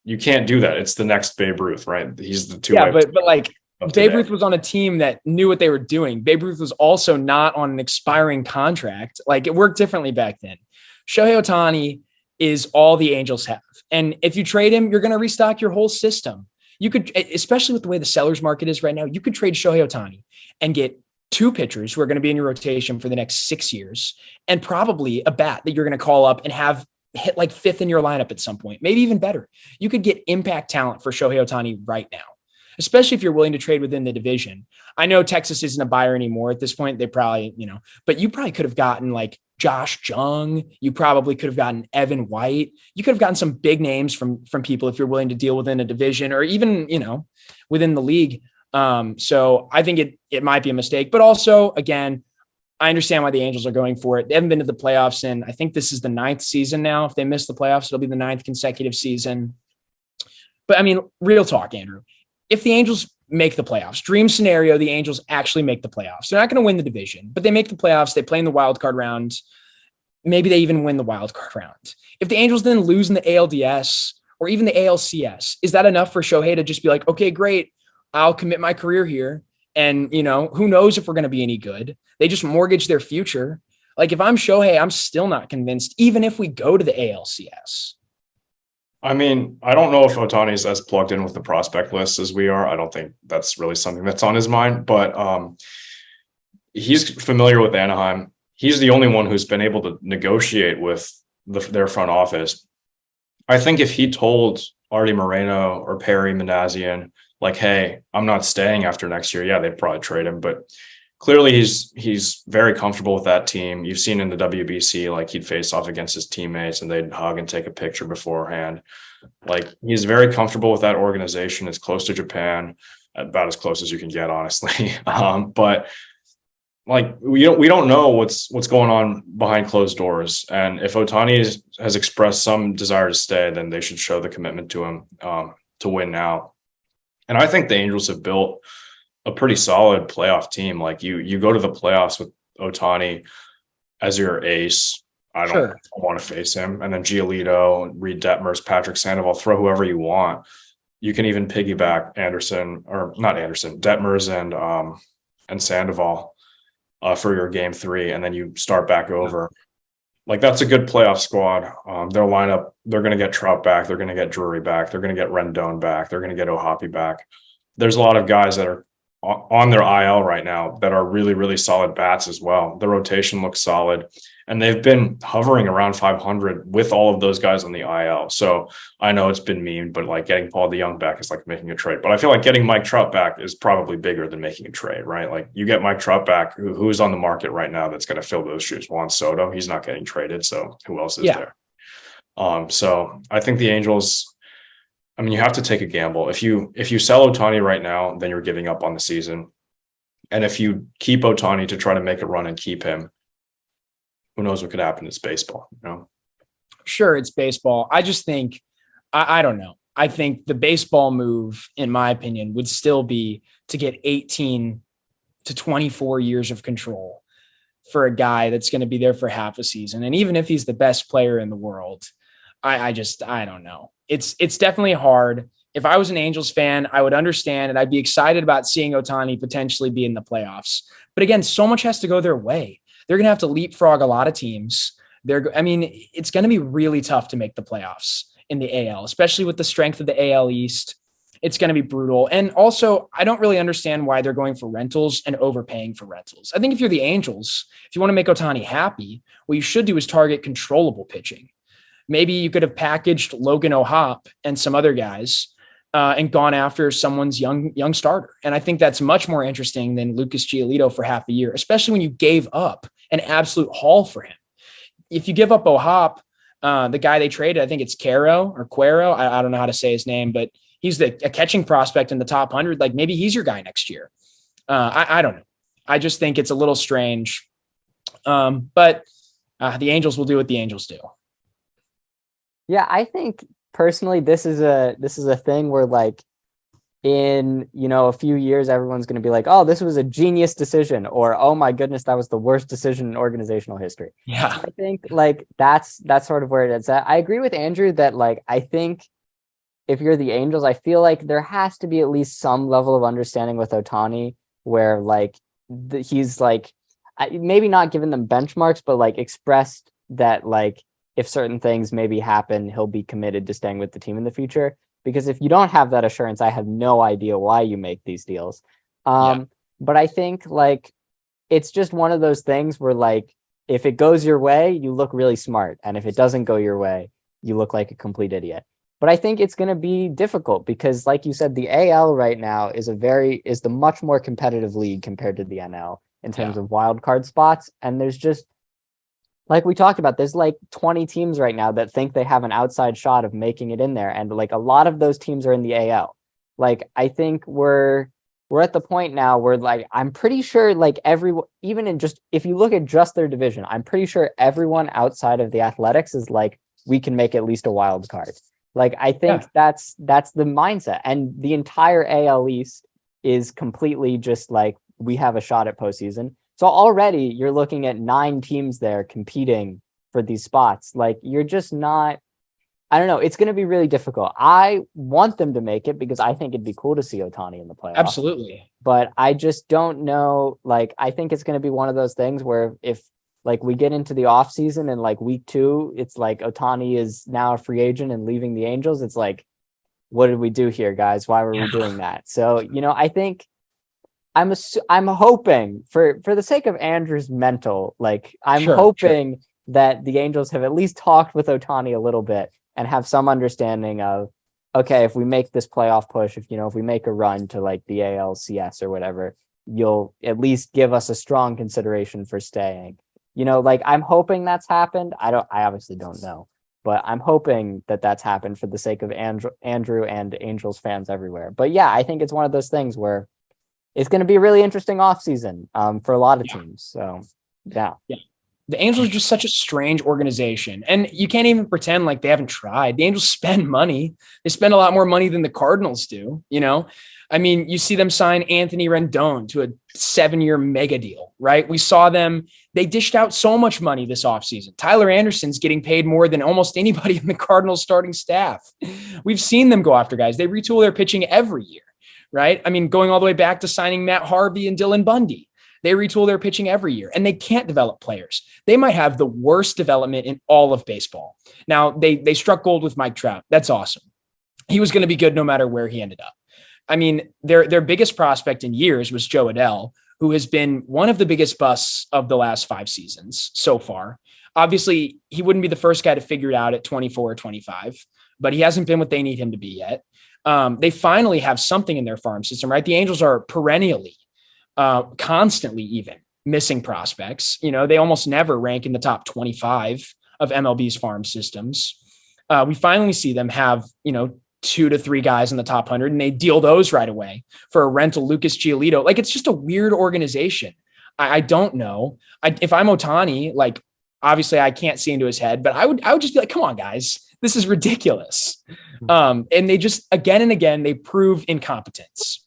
you can't do that. It's the next Babe Ruth, right? He's the two. Yeah, but like, Babe Ruth was on a team that knew what they were doing. Babe Ruth was also not on an expiring contract. Like, it worked differently back then. Shohei Ohtani is all the Angels have. And if you trade him, you're going to restock your whole system. You could, especially with the way the sellers market is right now, you could trade Shohei Ohtani and get 2 pitchers who are going to be in your rotation for the next 6 years, and probably a bat that you're going to call up and have hit like 5th in your lineup at some point, maybe even better. You could get impact talent for Shohei Ohtani right now, especially if you're willing to trade within the division. I know Texas isn't a buyer anymore at this point. They probably, but you probably could have gotten like Josh Jung. You probably could have gotten Evan White. You could have gotten some big names from people if you're willing to deal within a division or even, within the league. So I think it might be a mistake, but also, again, I understand why the Angels are going for it. They haven't been to the playoffs in, I think this is the 9th season now. If they miss the playoffs, it'll be the 9th consecutive season. But I mean, real talk, Andrew, if the Angels make the playoffs, dream scenario, the Angels actually make the playoffs. They're not going to win the division, but they make the playoffs. They play in the wild card round. Maybe they even win the wild card round. If the Angels then lose in the ALDS or even the ALCS, is that enough for Shohei to just be like, okay, great, I'll commit my career here. And, who knows if we're going to be any good? They just mortgage their future. Like, if I'm Shohei, I'm still not convinced, even if we go to the ALCS. I mean, I don't know if Ohtani's as plugged in with the prospect list as we are. I don't think that's really something that's on his mind, but he's familiar with Anaheim. He's the only one who's been able to negotiate with their front office. I think if he told Artie Moreno or Perry Manassian, like, hey, I'm not staying after next year, yeah, they'd probably trade him. But clearly he's very comfortable with that team. You've seen in the WBC, like, he'd face off against his teammates and they'd hug and take a picture beforehand. Like, he's very comfortable with that organization. It's close to Japan, about as close as you can get, honestly. But like, we don't know what's going on behind closed doors. And if Ohtani has expressed some desire to stay, then they should show the commitment to him to win now. And I think the Angels have built a pretty solid playoff team. Like, you go to the playoffs with Ohtani as your ace. I don't want to face him. And then Giolito, Reed Detmers, Patrick Sandoval, throw whoever you want. You can even piggyback Detmers and Sandoval for your game 3, and then you start back over. Like, that's a good playoff squad. Their lineup, they're going to get Trout back. They're going to get Drury back. They're going to get Rendon back. They're going to get Ohtani back. There's a lot of guys that are on their IL right now that are really, really solid bats as well. The rotation looks solid. and they've been hovering around 500 with all of those guys on the IL. So I know it's been mean, but like getting Paul DeJong back is like making a trade. But I feel like getting Mike Trout back is probably bigger than making a trade, right? Like you get Mike Trout back, who's on the market right now that's going to fill those shoes? Juan Soto, he's not getting traded. So who else is there? So I think the Angels, I mean, you have to take a gamble. If you sell Ohtani right now, then you're giving up on the season. And if you keep Ohtani to try to make a run and keep him, who knows what could happen? It's baseball, you know? Sure, it's baseball. I just think, I don't know. I think the baseball move, in my opinion, would still be to get 18 to 24 years of control for a guy that's going to be there for half a season. And even if he's the best player in the world, I don't know. It's definitely hard. If I was an Angels fan, I would understand and I'd be excited about seeing Ohtani potentially be in the playoffs. But again, so much has to go their way. They're going to have to leapfrog a lot of teams. It's going to be really tough to make the playoffs in the AL, especially with the strength of the AL East. It's going to be brutal. And also, I don't really understand why they're going for rentals and overpaying for rentals. I think if you're the Angels, if you want to make Ohtani happy, what you should do is target controllable pitching. Maybe you could have packaged Logan O'Hoppe and some other guys and gone after someone's young starter. And I think that's much more interesting than Lucas Giolito for half a year, especially when you gave up an absolute haul for him. If you give up O'Hoppe, the guy they traded, I think it's Cuero. I don't know how to say his name, but he's a catching prospect in the top 100. Like maybe he's your guy next year. I don't know. I just think it's a little strange. But the Angels will do what the Angels do. Yeah, I think personally, this is a thing where like in, a few years, everyone's going to be like, oh, this was a genius decision, or, oh my goodness, that was the worst decision in organizational history. Yeah. I think like that's sort of where it's at. I agree with Andrew that like, I think if you're the Angels, I feel like there has to be at least some level of understanding with Ohtani where like he's like, maybe not giving them benchmarks, but like expressed that like, if certain things maybe happen, he'll be committed to staying with the team in the future. Because if you don't have that assurance, I have no idea why you make these deals. But I think like it's just one of those things where like if it goes your way, you look really smart, and if it doesn't go your way, you look like a complete idiot. But I think it's going to be difficult because, like you said, the AL right now is the much more competitive league compared to the NL in terms of wild card spots, and there's just, like we talked about, there's like 20 teams right now that think they have an outside shot of making it in there. And like a lot of those teams are in the AL. Like, I think we're at the point now where like, I'm pretty sure like even in just, if you look at just their division, I'm pretty sure everyone outside of the Athletics is like, we can make at least a wild card. Like, I think that's the mindset. And the entire AL East is completely just like, we have a shot at postseason. So already you're looking at 9 teams there competing for these spots. Like you're just not, I don't know. It's going to be really difficult. I want them to make it because I think it'd be cool to see Ohtani in the playoffs. Absolutely. But I just don't know. Like, I think it's going to be one of those things where if like we get into the off season and like week 2, it's like Ohtani is now a free agent and leaving the Angels. It's like, what did we do here, guys? Why were we doing that? So, I think I'm hoping for the sake of Andrew's mental, like I'm hoping that the Angels have at least talked with Ohtani a little bit and have some understanding of, okay, if we make this playoff push, if we make a run to like the ALCS or whatever, you'll at least give us a strong consideration for staying. Like I'm hoping that's happened. I obviously don't know, but I'm hoping that that's happened for the sake of Andrew and Angels fans everywhere. But yeah, I think it's one of those things where it's going to be a really interesting offseason for a lot of teams. So, yeah. The Angels are just such a strange organization. And you can't even pretend like they haven't tried. The Angels spend money. They spend a lot more money than the Cardinals do, I mean, you see them sign Anthony Rendon to a 7-year mega deal, right? We saw them. They dished out so much money this offseason. Tyler Anderson's getting paid more than almost anybody in the Cardinals starting staff. We've seen them go after guys. They retool their pitching every year. Right? I mean, going all the way back to signing Matt Harvey and Dylan Bundy. They retool their pitching every year, and they can't develop players. They might have the worst development in all of baseball. Now, they struck gold with Mike Trout. That's awesome. He was going to be good no matter where he ended up. I mean, their biggest prospect in years was Joe Adell, who has been one of the biggest busts of the last 5 seasons so far. Obviously, he wouldn't be the first guy to figure it out at 24 or 25, but he hasn't been what they need him to be yet. They finally have something in their farm system, right? The Angels are perennially, constantly even missing prospects. They almost never rank in the top 25 of MLB's farm systems. We finally see them have, 2 to 3 guys in the top 100, and they deal those right away for a rental Lucas Giolito. Like, it's just a weird organization. I don't know. If I'm Ohtani, like, obviously I can't see into his head, but I would just be like, come on, guys, this is ridiculous. And they just, again and again, they prove incompetence.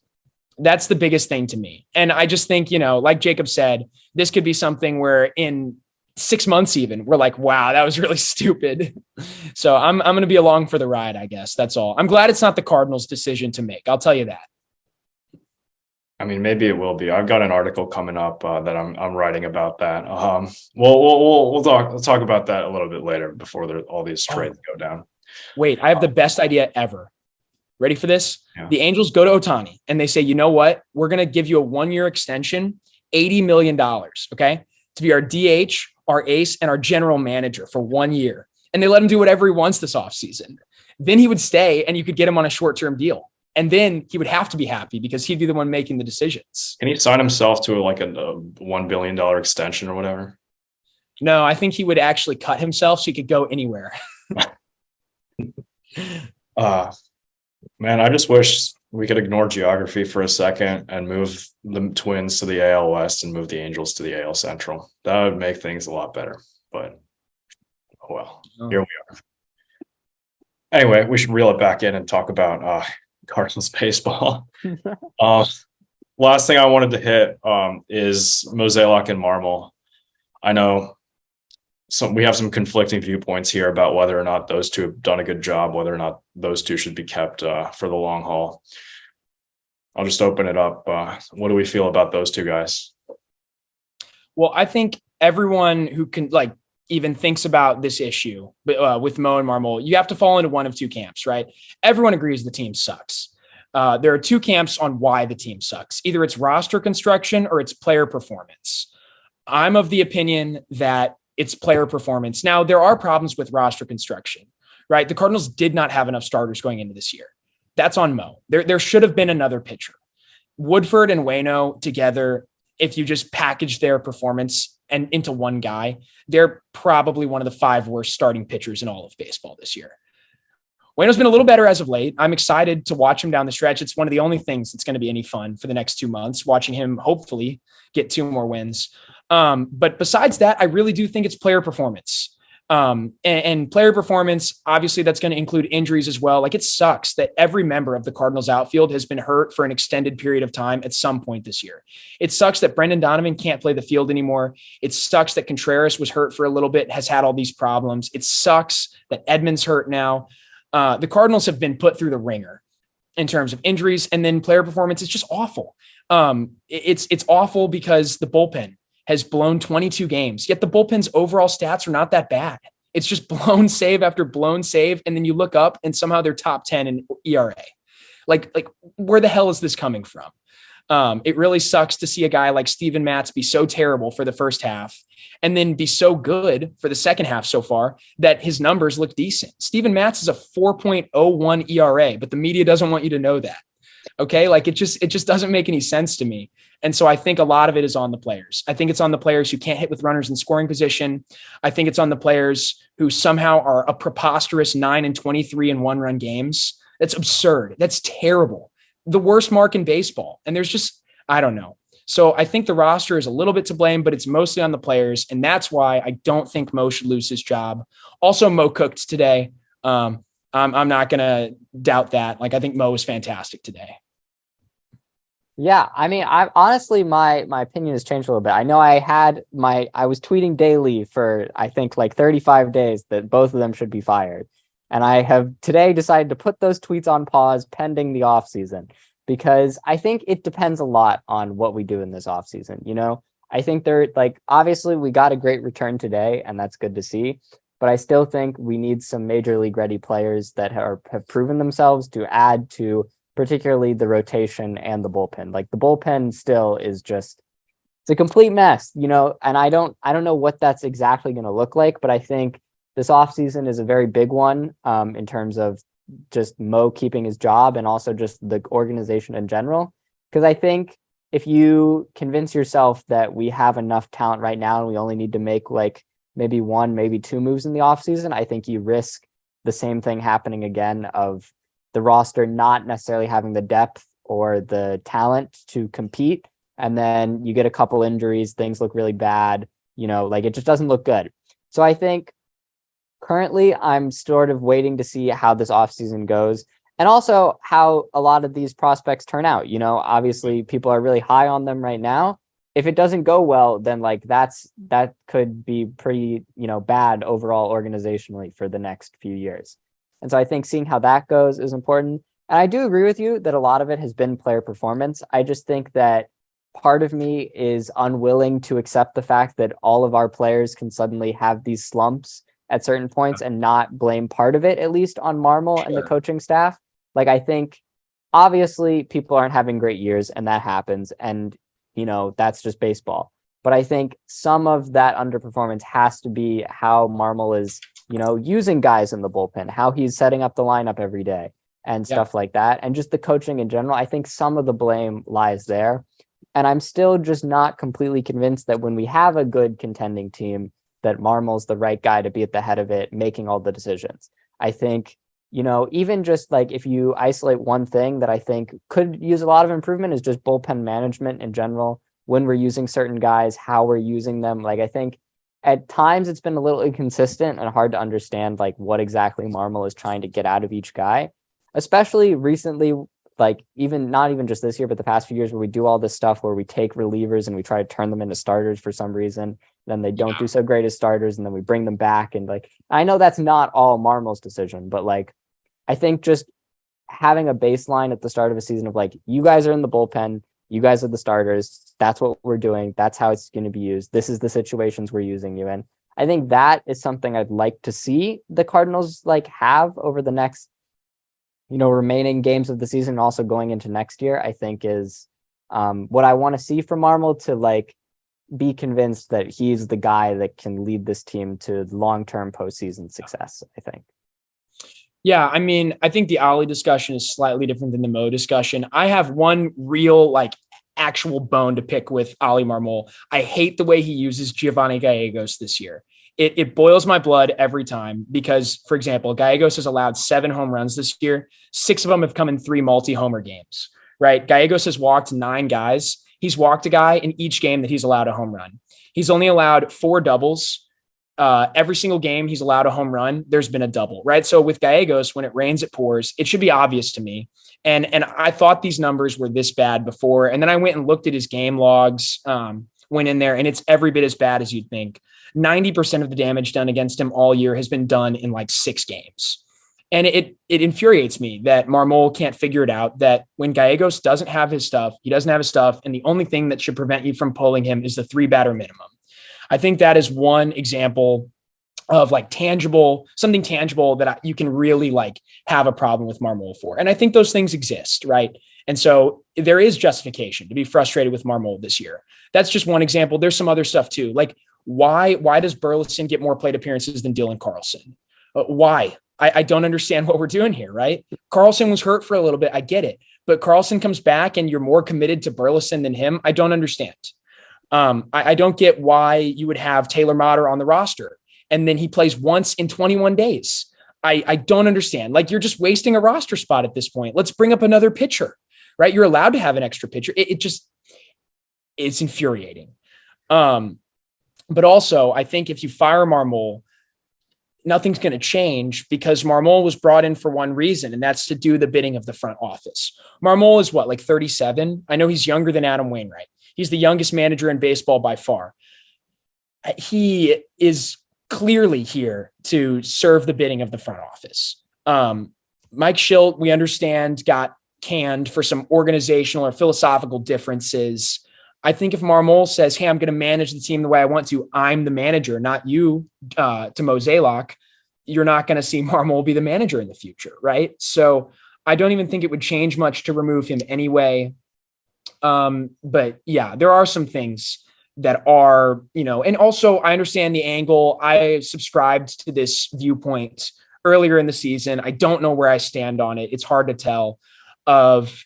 That's the biggest thing to me. And I just think, like Jacob said, this could be something where in 6 months, even, we're like, wow, that was really stupid. So I'm going to be along for the ride, I guess. That's all. I'm glad it's not the Cardinals' decision to make. I'll tell you that. I mean, maybe it will be. I've got an article coming up that I'm writing about that. We'll talk about that a little bit later before all these trades go down. Wait, I have the best idea ever. Ready for this? Yeah. The Angels go to Ohtani and they say, you know what? We're going to give you a 1-year extension, $80 million, okay, to be our DH, our ace, and our general manager for 1 year. And they let him do whatever he wants this offseason. Then he would stay and you could get him on a short-term deal. And then he would have to be happy because he'd be the one making the decisions. Can he sign himself to a $1 billion extension or whatever? No, I think he would actually cut himself so he could go anywhere. Man, I just wish we could ignore geography for a second and move the Twins to the AL West and move the Angels to the AL Central. That would make things a lot better. But, here we are. Anyway, we should reel it back in and talk about Cardinals baseball. Last thing I wanted to hit is Mozeliak and Marmol. I know we have some conflicting viewpoints here about whether or not those two have done a good job, whether or not those two should be kept for the long haul. I'll just open it up. What do we feel about those two guys? Well, I think everyone who can even thinks about this issue with Mo and Marmol, you have to fall into one of two camps, right? Everyone agrees the team sucks. There are two camps on why the team sucks. Either it's roster construction or it's player performance. I'm of the opinion that it's player performance. Now, there are problems with roster construction, right? The Cardinals did not have enough starters going into this year. That's on Mo. There should have been another pitcher. Woodford and Waino together, if you just package their performance and into one guy, they're probably one of the 5 worst starting pitchers in all of baseball this year. Waino's been a little better as of late. I'm excited to watch him down the stretch. It's one of the only things that's going to be any fun for the next 2 months, watching him hopefully get 2 more wins. But besides that, I really do think it's player performance. And player performance, obviously that's going to include injuries as well. Like, it sucks that every member of the Cardinals outfield has been hurt for an extended period of time at some point this year. It sucks that Brendan Donovan can't play the field anymore. It sucks that Contreras was hurt for a little bit, has had all these problems. It sucks that Edmonds hurt now. The Cardinals have been put through the ringer in terms of injuries, and then player performance is just awful. It's awful because the bullpen has blown 22 games, yet the bullpen's overall stats are not that bad. It's just blown save after blown save. And then you look up and somehow they're top 10 in ERA. Like where the hell is this coming from? It really sucks to see a guy like Steven Matz be so terrible for the first half and then be so good for the second half so far that his numbers look decent. Steven Matz is a 4.01 ERA, but the media doesn't want you to know that. Okay. Like, it just doesn't make any sense to me. And so I think a lot of it is on the players. I think it's on the players who can't hit with runners in scoring position. I think it's on the players who somehow are a preposterous 9-23 in 1-run games. That's absurd. That's terrible. The worst mark in baseball. And there's just, I don't know. So I think the roster is a little bit to blame, but it's mostly on the players. And that's why I don't think Mo should lose his job. Also, Mo cooked today. I'm not going to doubt that. Like, I think Mo was fantastic today. Yeah, I mean, I honestly, my opinion has changed a little bit. I know I was tweeting daily for, I think, like 35 days that both of them should be fired. And I have today decided to put those tweets on pause pending the offseason, because I think it depends a lot on what we do in this offseason. You know, I think obviously we got a great return today and that's good to see, but I still think we need some major league ready players that have proven themselves to add to particularly the rotation and the bullpen. Like, the bullpen still is just it's a complete mess, and I don't know what that's exactly going to look like, but I think this offseason is a very big one in terms of just Mo keeping his job and also just the organization in general. Because I think if you convince yourself that we have enough talent right now and we only need to make like maybe one, maybe two moves in the offseason, I think you risk the same thing happening again of the roster not necessarily having the depth or the talent to compete. And then you get a couple injuries, things look really bad, like it just doesn't look good. So I think currently I'm sort of waiting to see how this offseason goes and also how a lot of these prospects turn out. Obviously people are really high on them right now. If it doesn't go well, then like that could be pretty, bad overall organizationally for the next few years. And so I think seeing how that goes is important. And I do agree with you that a lot of it has been player performance. I just think that part of me is unwilling to accept the fact that all of our players can suddenly have these slumps at certain points and not blame part of it, at least on Marmol and the coaching staff. Like, I think obviously people aren't having great years and that happens. And, that's just baseball. But I think some of that underperformance has to be how Marmol is, using guys in the bullpen, how he's setting up the lineup every day and stuff like that. And just the coaching in general, I think some of the blame lies there. And I'm still just not completely convinced that when we have a good contending team, that Marmol's the right guy to be at the head of it, making all the decisions. I think, even just like if you isolate one thing that I think could use a lot of improvement is just bullpen management in general. When we're using certain guys, how we're using them. Like, I think at times it's been a little inconsistent and hard to understand like what exactly Marmol is trying to get out of each guy, especially recently, like not even just this year, but the past few years where we do all this stuff where we take relievers and we try to turn them into starters for some reason. Then they don't do so great as starters and then we bring them back. And like, I know that's not all Marmol's decision, but like, I think just having a baseline at the start of a season of like, you guys are in the bullpen, you guys are the starters. That's what we're doing. That's how it's going to be used. This is the situations we're using you in. I think that is something I'd like to see the Cardinals like have over the next, remaining games of the season and also going into next year, I think is what I want to see from Marmol to like be convinced that he's the guy that can lead this team to long-term postseason success, I think. Yeah, I mean, I think the Ollie discussion is slightly different than the Mo discussion. I have one real, like, actual bone to pick with Ollie Marmol. I hate the way he uses Giovanni Gallegos this year. It boils my blood every time because, for example, Gallegos has allowed 7 home runs this year. 6 of them have come in 3 multi-homer games, right? Gallegos has walked 9 guys. He's walked a guy in each game that he's allowed a home run. He's only allowed 4 doubles. Every single game he's allowed a home run, there's been a double, right? So with Gallegos, when it rains, it pours. It should be obvious to me. And I thought these numbers were this bad before. And then I went and looked at his game logs, went in there, and it's every bit as bad as you'd think. 90% of the damage done against him all year has been done in like 6 games. And it infuriates me that Marmol can't figure it out, that when Gallegos doesn't have his stuff, he doesn't have his stuff. And the only thing that should prevent you from pulling him is the 3-batter minimum. I think that is one example of like something tangible that you can really like have a problem with Marmol for. And I think those things exist, right? And so there is justification to be frustrated with Marmol this year. That's just one example. There's some other stuff too. Like why does Burleson get more plate appearances than Dylan Carlson? Why? I don't understand what we're doing here, right? Carlson was hurt for a little bit. I get it. But Carlson comes back and you're more committed to Burleson than him. I don't understand. I don't get why you would have Taylor Motter on the roster and then he plays once in 21 days. I don't understand. Like you're just wasting a roster spot at this point. Let's bring up another pitcher, right? You're allowed to have an extra pitcher. It's infuriating. But also I think if you fire Marmol, nothing's going to change because Marmol was brought in for one reason, and that's to do the bidding of the front office. Marmol is what, like 37? I know he's younger than Adam Wainwright. He's the youngest manager in baseball by far. He is clearly here to serve the bidding of the front office. Mike Schilt, we understand, got canned for some organizational or philosophical differences. I think if Marmol says, hey, I'm going to manage the team the way I want to, I'm the manager, not you, to Mozeliak, you're not going to see Marmol be the manager in the future, right? So I don't even think it would change much to remove him anyway. But yeah, there are some things that are, and also I understand the angle. I subscribed to this viewpoint earlier in the season. I don't know where I stand on it. It's hard to tell of,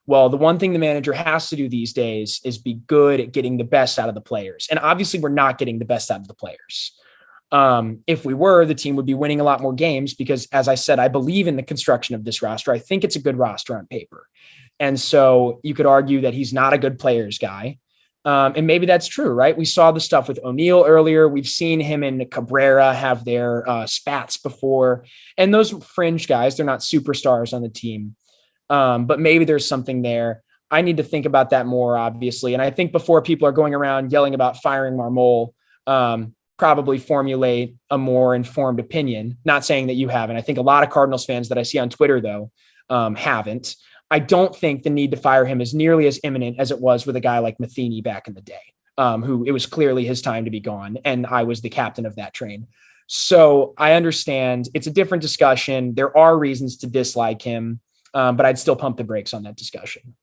well, the one thing the manager has to do these days is be good at getting the best out of the players. And obviously we're not getting the best out of the players. If we were, the team would be winning a lot more games because, as I said, I believe in the construction of this roster. I think it's a good roster on paper. And so you could argue that he's not a good players guy. And maybe that's true, right? We saw the stuff with O'Neill earlier. We've seen him and Cabrera have their spats before. And those fringe guys, they're not superstars on the team. But maybe there's something there. I need to think about that more, obviously. And I think before people are going around yelling about firing Marmol, probably formulate a more informed opinion. Not saying that you haven't. I think a lot of Cardinals fans that I see on Twitter, though, haven't. I don't think the need to fire him is nearly as imminent as it was with a guy like Matheny back in the day, who it was clearly his time to be gone. And I was the captain of that train. So I understand it's a different discussion. There are reasons to dislike him, but I'd still pump the brakes on that discussion.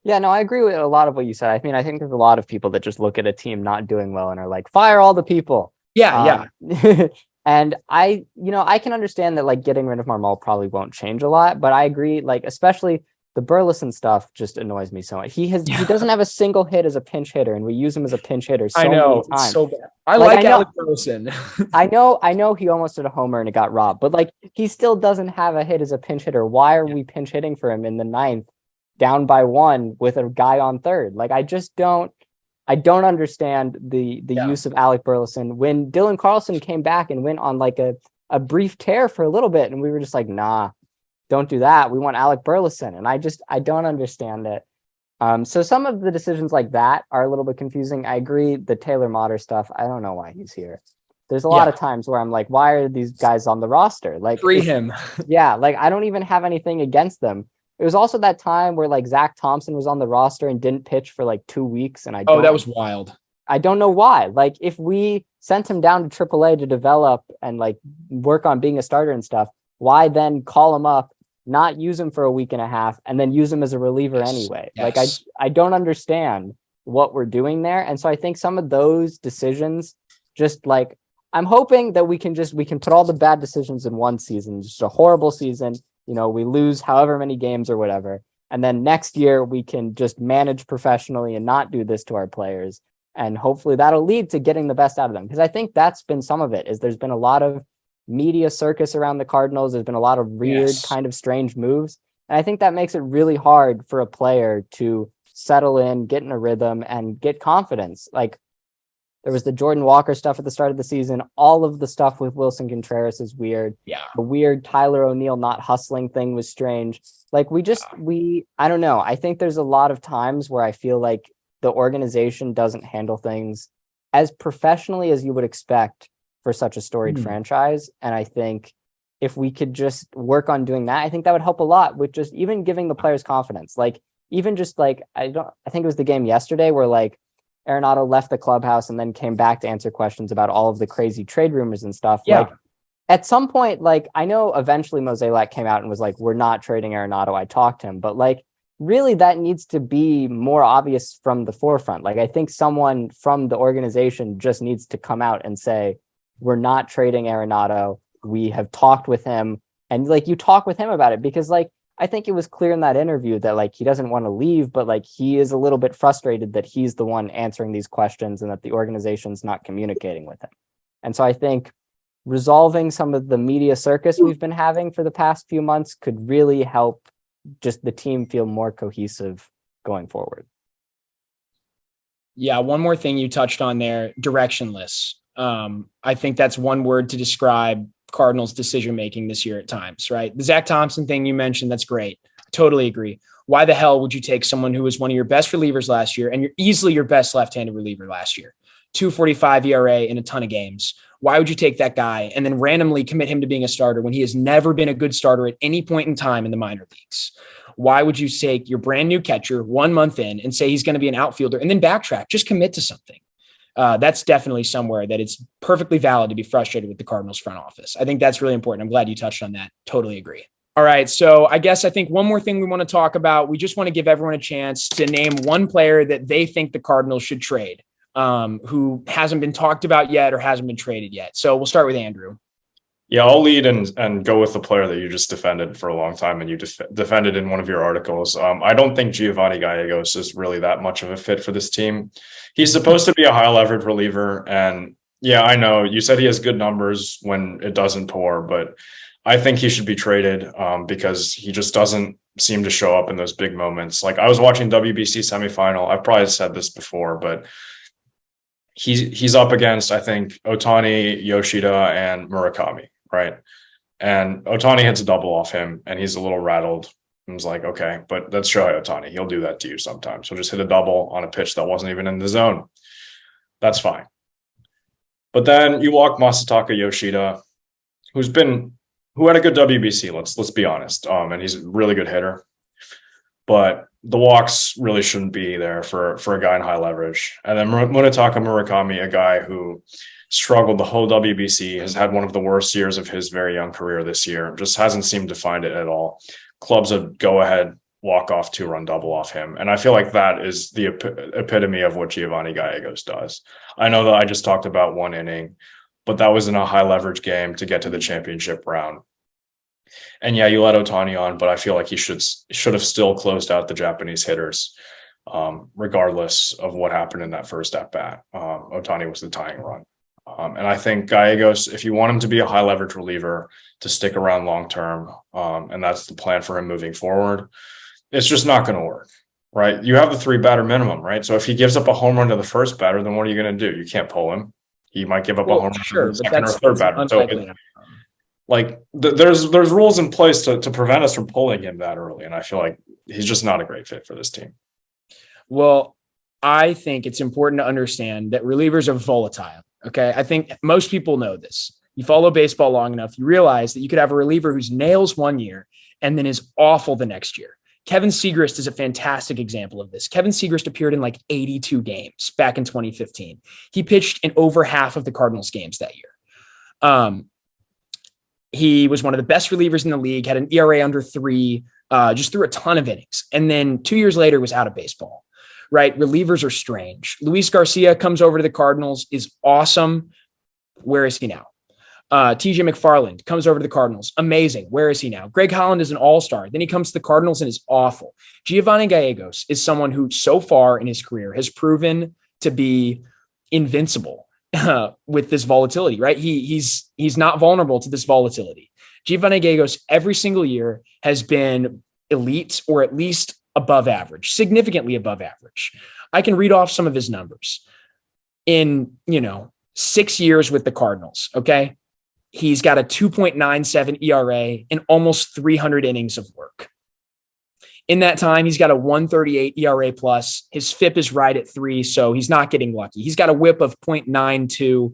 Yeah, no, I agree with a lot of what you said. I mean, I think there's a lot of people that just look at a team not doing well and are like, fire all the people. Yeah. And I can understand that like getting rid of Marmol probably won't change a lot, but I agree, like, especially the Burleson stuff just annoys me so much. He doesn't have a single hit as a pinch hitter, and we use him as a pinch hitter so many times. It's so bad. I like Alec Burleson. I know he almost did a homer and it got robbed, but like he still doesn't have a hit as a pinch hitter. Why are we pinch hitting for him in the ninth, down by 1 with a guy on third? Like I don't understand the use of Alec Burleson when Dylan Carlson came back and went on like a brief tear for a little bit, and we were just like, nah, don't do that. We want Alec Burleson. And I don't understand it. So some of the decisions like that are a little bit confusing. I agree. The Taylor Motter stuff, I don't know why he's here. There's a lot of times where I'm like, why are these guys on the roster? Like, free him. Yeah. Like I don't even have anything against them. It was also that time where like Zach Thompson was on the roster and didn't pitch for like 2 weeks. And that was wild. I don't know why. Like if we sent him down to AAA to develop and like work on being a starter and stuff, why then call him up, not use him for a week and a half, and then use him as a reliever anyway? Yes. Like I don't understand what we're doing there. And so I think some of those decisions, just like, I'm hoping that we can put all the bad decisions in one season, just a horrible season. We lose however many games or whatever. And then next year we can just manage professionally and not do this to our players. And hopefully that'll lead to getting the best out of them. Because I think that's been some of it, is there's been a lot of media circus around the Cardinals. There's been a lot of weird kind of strange moves. And I think that makes it really hard for a player to settle in, get in a rhythm, and get confidence. Like, there was the Jordan Walker stuff at the start of the season. All of the stuff with Wilson Contreras is weird. Yeah. The weird Tyler O'Neill not hustling thing was strange. Like I don't know. I think there's a lot of times where I feel like the organization doesn't handle things as professionally as you would expect for such a storied franchise. And I think if we could just work on doing that, I think that would help a lot with just even giving the players confidence. Like even just like, I think it was the game yesterday where like Arenado left the clubhouse and then came back to answer questions about all of the crazy trade rumors and stuff. Yeah. Like at some point, like I know eventually Mozeliak came out and was like, we're not trading Arenado. I talked to him, but like really that needs to be more obvious from the forefront. Like I think someone from the organization just needs to come out and say, we're not trading Arenado. We have talked with him, and like you talk with him about it, because like I think it was clear in that interview that like he doesn't want to leave, but like he is a little bit frustrated that he's the one answering these questions and that the organization's not communicating with him. And so I think resolving some of the media circus we've been having for the past few months could really help just the team feel more cohesive going forward. Yeah, one more thing you touched on there, directionless. I think that's one word to describe Cardinals decision-making this year at times, right? The Zach Thompson thing you mentioned, that's great. I totally agree. Why the hell would you take someone who was one of your best relievers last year and you're easily your best left-handed reliever last year? 2.45 ERA in a ton of games. Why would you take that guy and then randomly commit him to being a starter when he has never been a good starter at any point in time in the minor leagues? Why would you take your brand new catcher 1 month in and say he's going to be an outfielder and then backtrack? Just commit to something. That's definitely somewhere that it's perfectly valid to be frustrated with the Cardinals front office. I think that's really important. I'm glad you touched on that. Totally agree. All right. So I think one more thing we want to talk about, we just want to give everyone a chance to name one player that they think the Cardinals should trade, who hasn't been talked about yet or hasn't been traded yet. So we'll start with Andrew. Yeah, I'll lead and go with the player that you just defended for a long time and you defended in one of your articles. I don't think Giovanni Gallegos is really that much of a fit for this team. He's supposed to be a high leverage reliever. And yeah, I know you said he has good numbers when it doesn't pour, but I think he should be traded because he just doesn't seem to show up in those big moments. Like I was watching WBC semifinal. I've probably said this before, but he's up against, I think, Ohtani, Yoshida, and Murakami, right? And Ohtani hits a double off him, and he's a little rattled. I was like, okay, but that's Shohei Ohtani. He'll do that to you sometimes. He'll just hit a double on a pitch that wasn't even in the zone. That's fine. But then you walk Masataka Yoshida, who had a good WBC, let's be honest. And he's a really good hitter. But the walks really shouldn't be there for a guy in high leverage. And then Munetaka Murakami, a guy who struggled the whole WBC, has had one of the worst years of his very young career this year, just hasn't seemed to find it at all. Clubs would go ahead, walk off 2-run double off him. And I feel like that is the epitome of what Giovanni Gallegos does. I know that I just talked about one inning, but that was in a high leverage game to get to the championship round. And yeah, you let Ohtani on, but I feel like he should have still closed out the Japanese hitters, regardless of what happened in that first at bat. Ohtani was the tying run. And I think Gallegos, if you want him to be a high leverage reliever to stick around long term, and that's the plan for him moving forward, it's just not going to work, right? You have the 3-batter minimum, right? So if he gives up a home run to the first batter, then what are you going to do? You can't pull him. He might give up a home run to the second or third batter. So there's rules in place to prevent us from pulling him that early. And I feel like he's just not a great fit for this team. Well, I think it's important to understand that relievers are volatile. Okay. I think most people know this. You follow baseball long enough, you realize that you could have a reliever who's nails one year and then is awful the next year. Kevin Segrist is a fantastic example of this. Kevin Segrist appeared in like 82 games back in 2015. He pitched in over half of the Cardinals games that year. He was one of the best relievers in the league, had an ERA under 3, just threw a ton of innings. And then 2 years later was out of baseball, right? Relievers are strange. Luis Garcia comes over to the Cardinals, is awesome. Where is he now? TJ McFarland comes over to the Cardinals. Amazing. Where is he now? Greg Holland is an all-star. Then he comes to the Cardinals and is awful. Giovanni Gallegos is someone who so far in his career has proven to be invincible with this volatility, right? He's not vulnerable to this volatility. Giovanni Gallegos every single year has been elite or at least above average, significantly above average. I can read off some of his numbers in, 6 years with the Cardinals. Okay. He's got a 2.97 ERA and almost 300 innings of work. In that time, he's got a 138 ERA plus. His FIP is right at 3, so he's not getting lucky. He's got a whip of 0.92.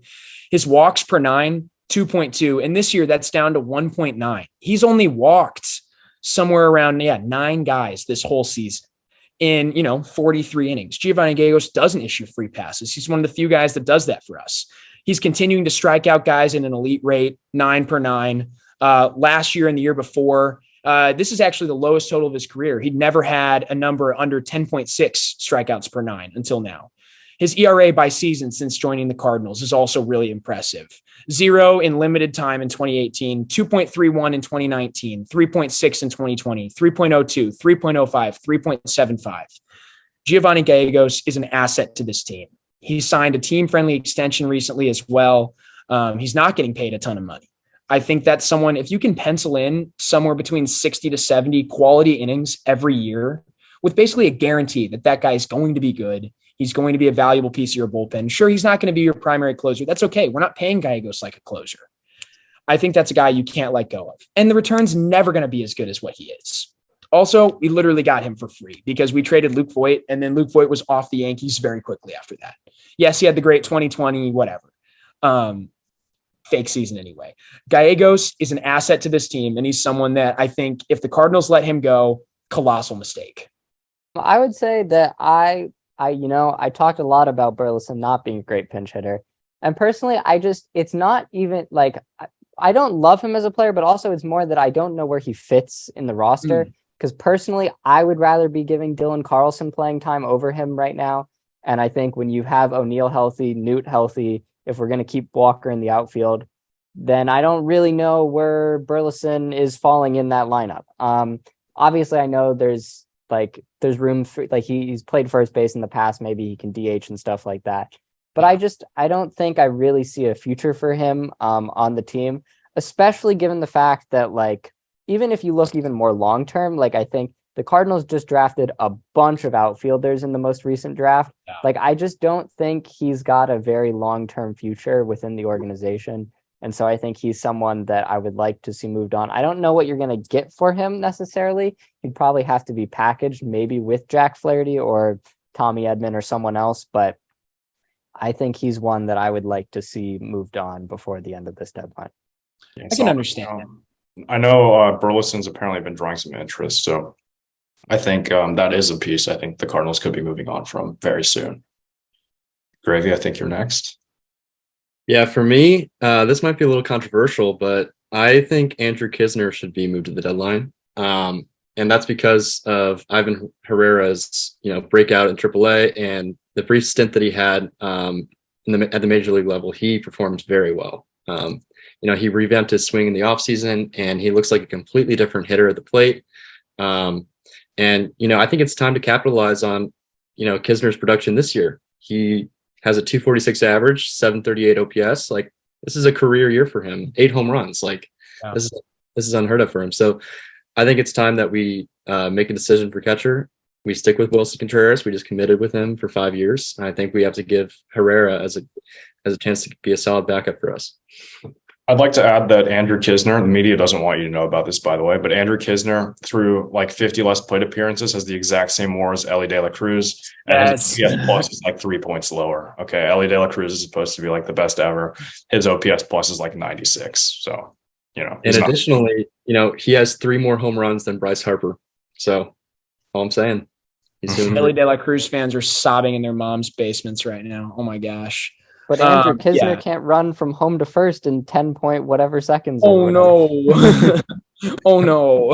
His walks per 9, 2.2. And this year, that's down to 1.9. He's only walked somewhere around 9 guys this whole season in 43 innings. Giovanni Gallegos doesn't issue free passes. He's one of the few guys that does that for us. He's continuing to strike out guys in an elite rate, 9 per 9. Last year and the year before, this is actually the lowest total of his career. He'd never had a number under 10.6 strikeouts per 9 until now. His ERA by season since joining the Cardinals is also really impressive. 0 in limited time in 2018, 2.31 in 2019, 3.6 in 2020, 3.02, 3.05, 3.75. Giovanni Gallegos is an asset to this team. He signed a team-friendly extension recently as well. He's not getting paid a ton of money. I think that's someone, if you can pencil in somewhere between 60 to 70 quality innings every year with basically a guarantee that that guy is going to be good, he's going to be a valuable piece of your bullpen. Sure, he's not going to be your primary closer. That's okay. We're not paying Gallegos like a closer. I think that's a guy you can't let go of. And the return's never going to be as good as what he is. Also, we literally got him for free because we traded Luke Voit, and then Luke Voit was off the Yankees very quickly after that. Yes, he had the great 2020, whatever. Fake season anyway. Gallegos is an asset to this team, and he's someone that I think if the Cardinals let him go, colossal mistake. I would say that I talked a lot about Burleson not being a great pinch hitter. And personally, it's not even like I don't love him as a player, but also it's more that I don't know where he fits in the roster. Because personally, I would rather be giving Dylan Carlson playing time over him right now. And I think when you have O'Neill healthy, Newt healthy, if we're going to keep Walker in the outfield, then I don't really know where Burleson is falling in that lineup. Obviously, I know there's room for, like, he's played first base in the past. Maybe he can DH and stuff like that. But I don't think I really see a future for him on the team, especially given the fact that, like, even if you look even more long term, like, I think the Cardinals just drafted a bunch of outfielders in the most recent draft. Yeah. Like, I just don't think he's got a very long term future within the organization. And so I think he's someone that I would like to see moved on. I don't know what you're going to get for him necessarily. He'd probably have to be packaged maybe with Jack Flaherty or Tommy Edman or someone else. But I think he's one that I would like to see moved on before the end of this deadline. Yeah, I can understand that. I know Burleson's apparently been drawing some interest, so I think that is a piece I think the Cardinals could be moving on from very soon. Gravy, I think you're next. Yeah, for me, this might be a little controversial, but I think Andrew Knizner should be moved to the deadline. And that's because of Ivan Herrera's, breakout in AAA and the brief stint that he had at the major league level. He performed very well. He revamped his swing in the offseason, and he looks like a completely different hitter at the plate. I think it's time to capitalize on, Knizner's production this year. He has a 246 average, 738 OPS. Like, this is a career year for him. 8 home runs. Like, this is unheard of for him. So I think it's time that we make a decision for catcher. We stick with Wilson Contreras. We just committed with him for 5 years. I think we have to give Herrera as a chance to be a solid backup for us. I'd like to add that Andrew Knizner, the media doesn't want you to know about this, by the way, but Andrew Knizner, through like 50 less plate appearances, has the exact same WAR as Ellie De La Cruz. And his OPS plus is like 3 points lower. Okay, Ellie De La Cruz is supposed to be like the best ever. His OPS plus is like 96. So, And additionally, he has 3 more home runs than Bryce Harper. So, all I'm saying. Ellie De La Cruz fans are sobbing in their mom's basements right now. Oh my gosh. But Andrew Knizner can't run from home to first in 10 point whatever seconds. Oh no. Oh no.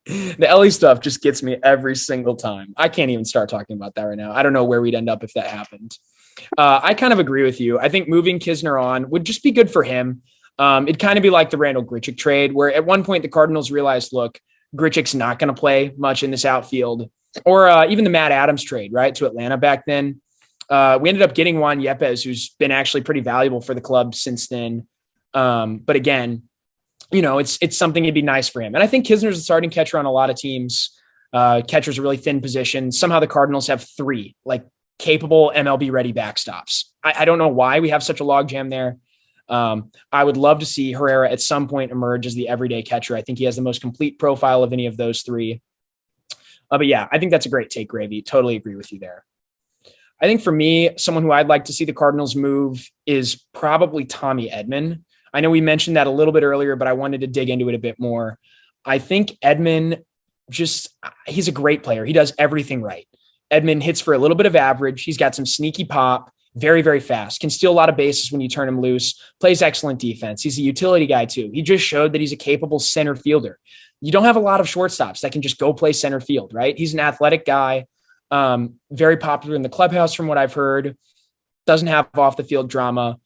The Ellie stuff just gets me every single time. I can't even start talking about that right now. I don't know where we'd end up if that happened. I kind of agree with you. I think moving Knizner on would just be good for him. It'd kind of be like the Randall Grichuk trade, where at one point the Cardinals realized, look, Grichuk's not going to play much in this outfield, or even the Matt Adams trade, right, to Atlanta back then. We ended up getting Juan Yepes, who's been actually pretty valuable for the club since then. But again, it's something that'd be nice for him. And I think Knizner's a starting catcher on a lot of teams. Catcher's a really thin position. Somehow the Cardinals have 3 like capable MLB ready backstops. I don't know why we have such a logjam there. I would love to see Herrera at some point emerge as the everyday catcher. I think he has the most complete profile of any of those 3. But yeah, I think that's a great take, Gravy. Totally agree with you there. I think for me, someone who I'd like to see the Cardinals move is probably Tommy Edman. I know we mentioned that a little bit earlier, but I wanted to dig into it a bit more. I think Edman he's a great player. He does everything right. Edman hits for a little bit of average. He's got some sneaky pop, very, very fast, can steal a lot of bases when you turn him loose, plays excellent defense. He's a utility guy too. He just showed that he's a capable center fielder. You don't have a lot of shortstops that can just go play center field, right? He's an athletic guy. Very popular in the clubhouse from what I've heard, doesn't have off the field drama.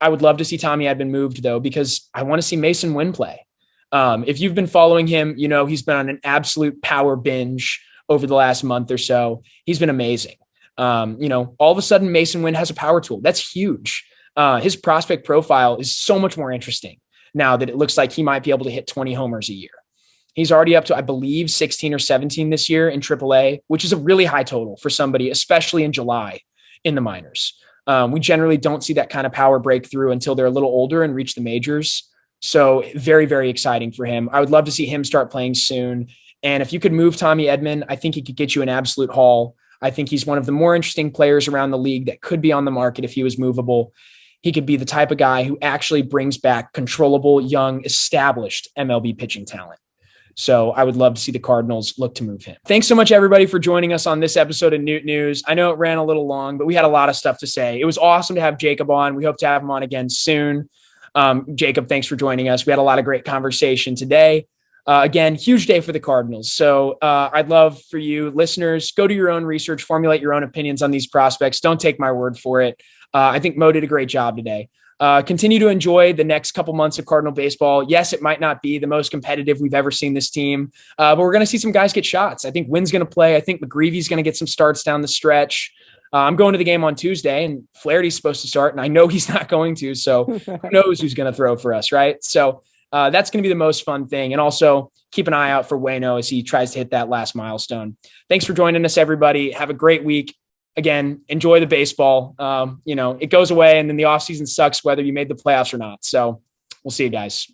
I would love to see Tommy Edman moved though, because I want to see Mason Wynn play. If you've been following him, he's been on an absolute power binge over the last month or so. He's been amazing. All of a sudden Mason Wynn has a power tool. That's huge. His prospect profile is so much more interesting now that it looks like he might be able to hit 20 homers a year. He's already up to, I believe, 16 or 17 this year in AAA, which is a really high total for somebody, especially in July in the minors. We generally don't see that kind of power breakthrough until they're a little older and reach the majors. So very, very exciting for him. I would love to see him start playing soon. And if you could move Tommy Edman, I think he could get you an absolute haul. I think he's one of the more interesting players around the league that could be on the market if he was movable. He could be the type of guy who actually brings back controllable, young, established MLB pitching talent. So I would love to see the Cardinals look to move him. Thanks so much, everybody, for joining us on this episode of Newt News. I know it ran a little long, but we had a lot of stuff to say. It was awesome to have Jacob on. We hope to have him on again soon. Jacob, thanks for joining us. We had a lot of great conversation today. Again, huge day for the Cardinals. So I'd love for you listeners, go do your own research, formulate your own opinions on these prospects. Don't take my word for it. I think Mo did a great job today. Continue to enjoy the next couple months of Cardinal baseball. Yes, it might not be the most competitive we've ever seen this team, but we're going to see some guys get shots. I think Wynn's going to play. I think McGreevy's going to get some starts down the stretch. I'm going to the game on Tuesday, and Flaherty's supposed to start, and I know he's not going to, so who knows who's going to throw for us, right? So that's going to be the most fun thing. And also keep an eye out for Waino as he tries to hit that last milestone. Thanks for joining us, everybody. Have a great week. Again, enjoy the baseball. It goes away, and then the offseason sucks whether you made the playoffs or not. So we'll see you guys.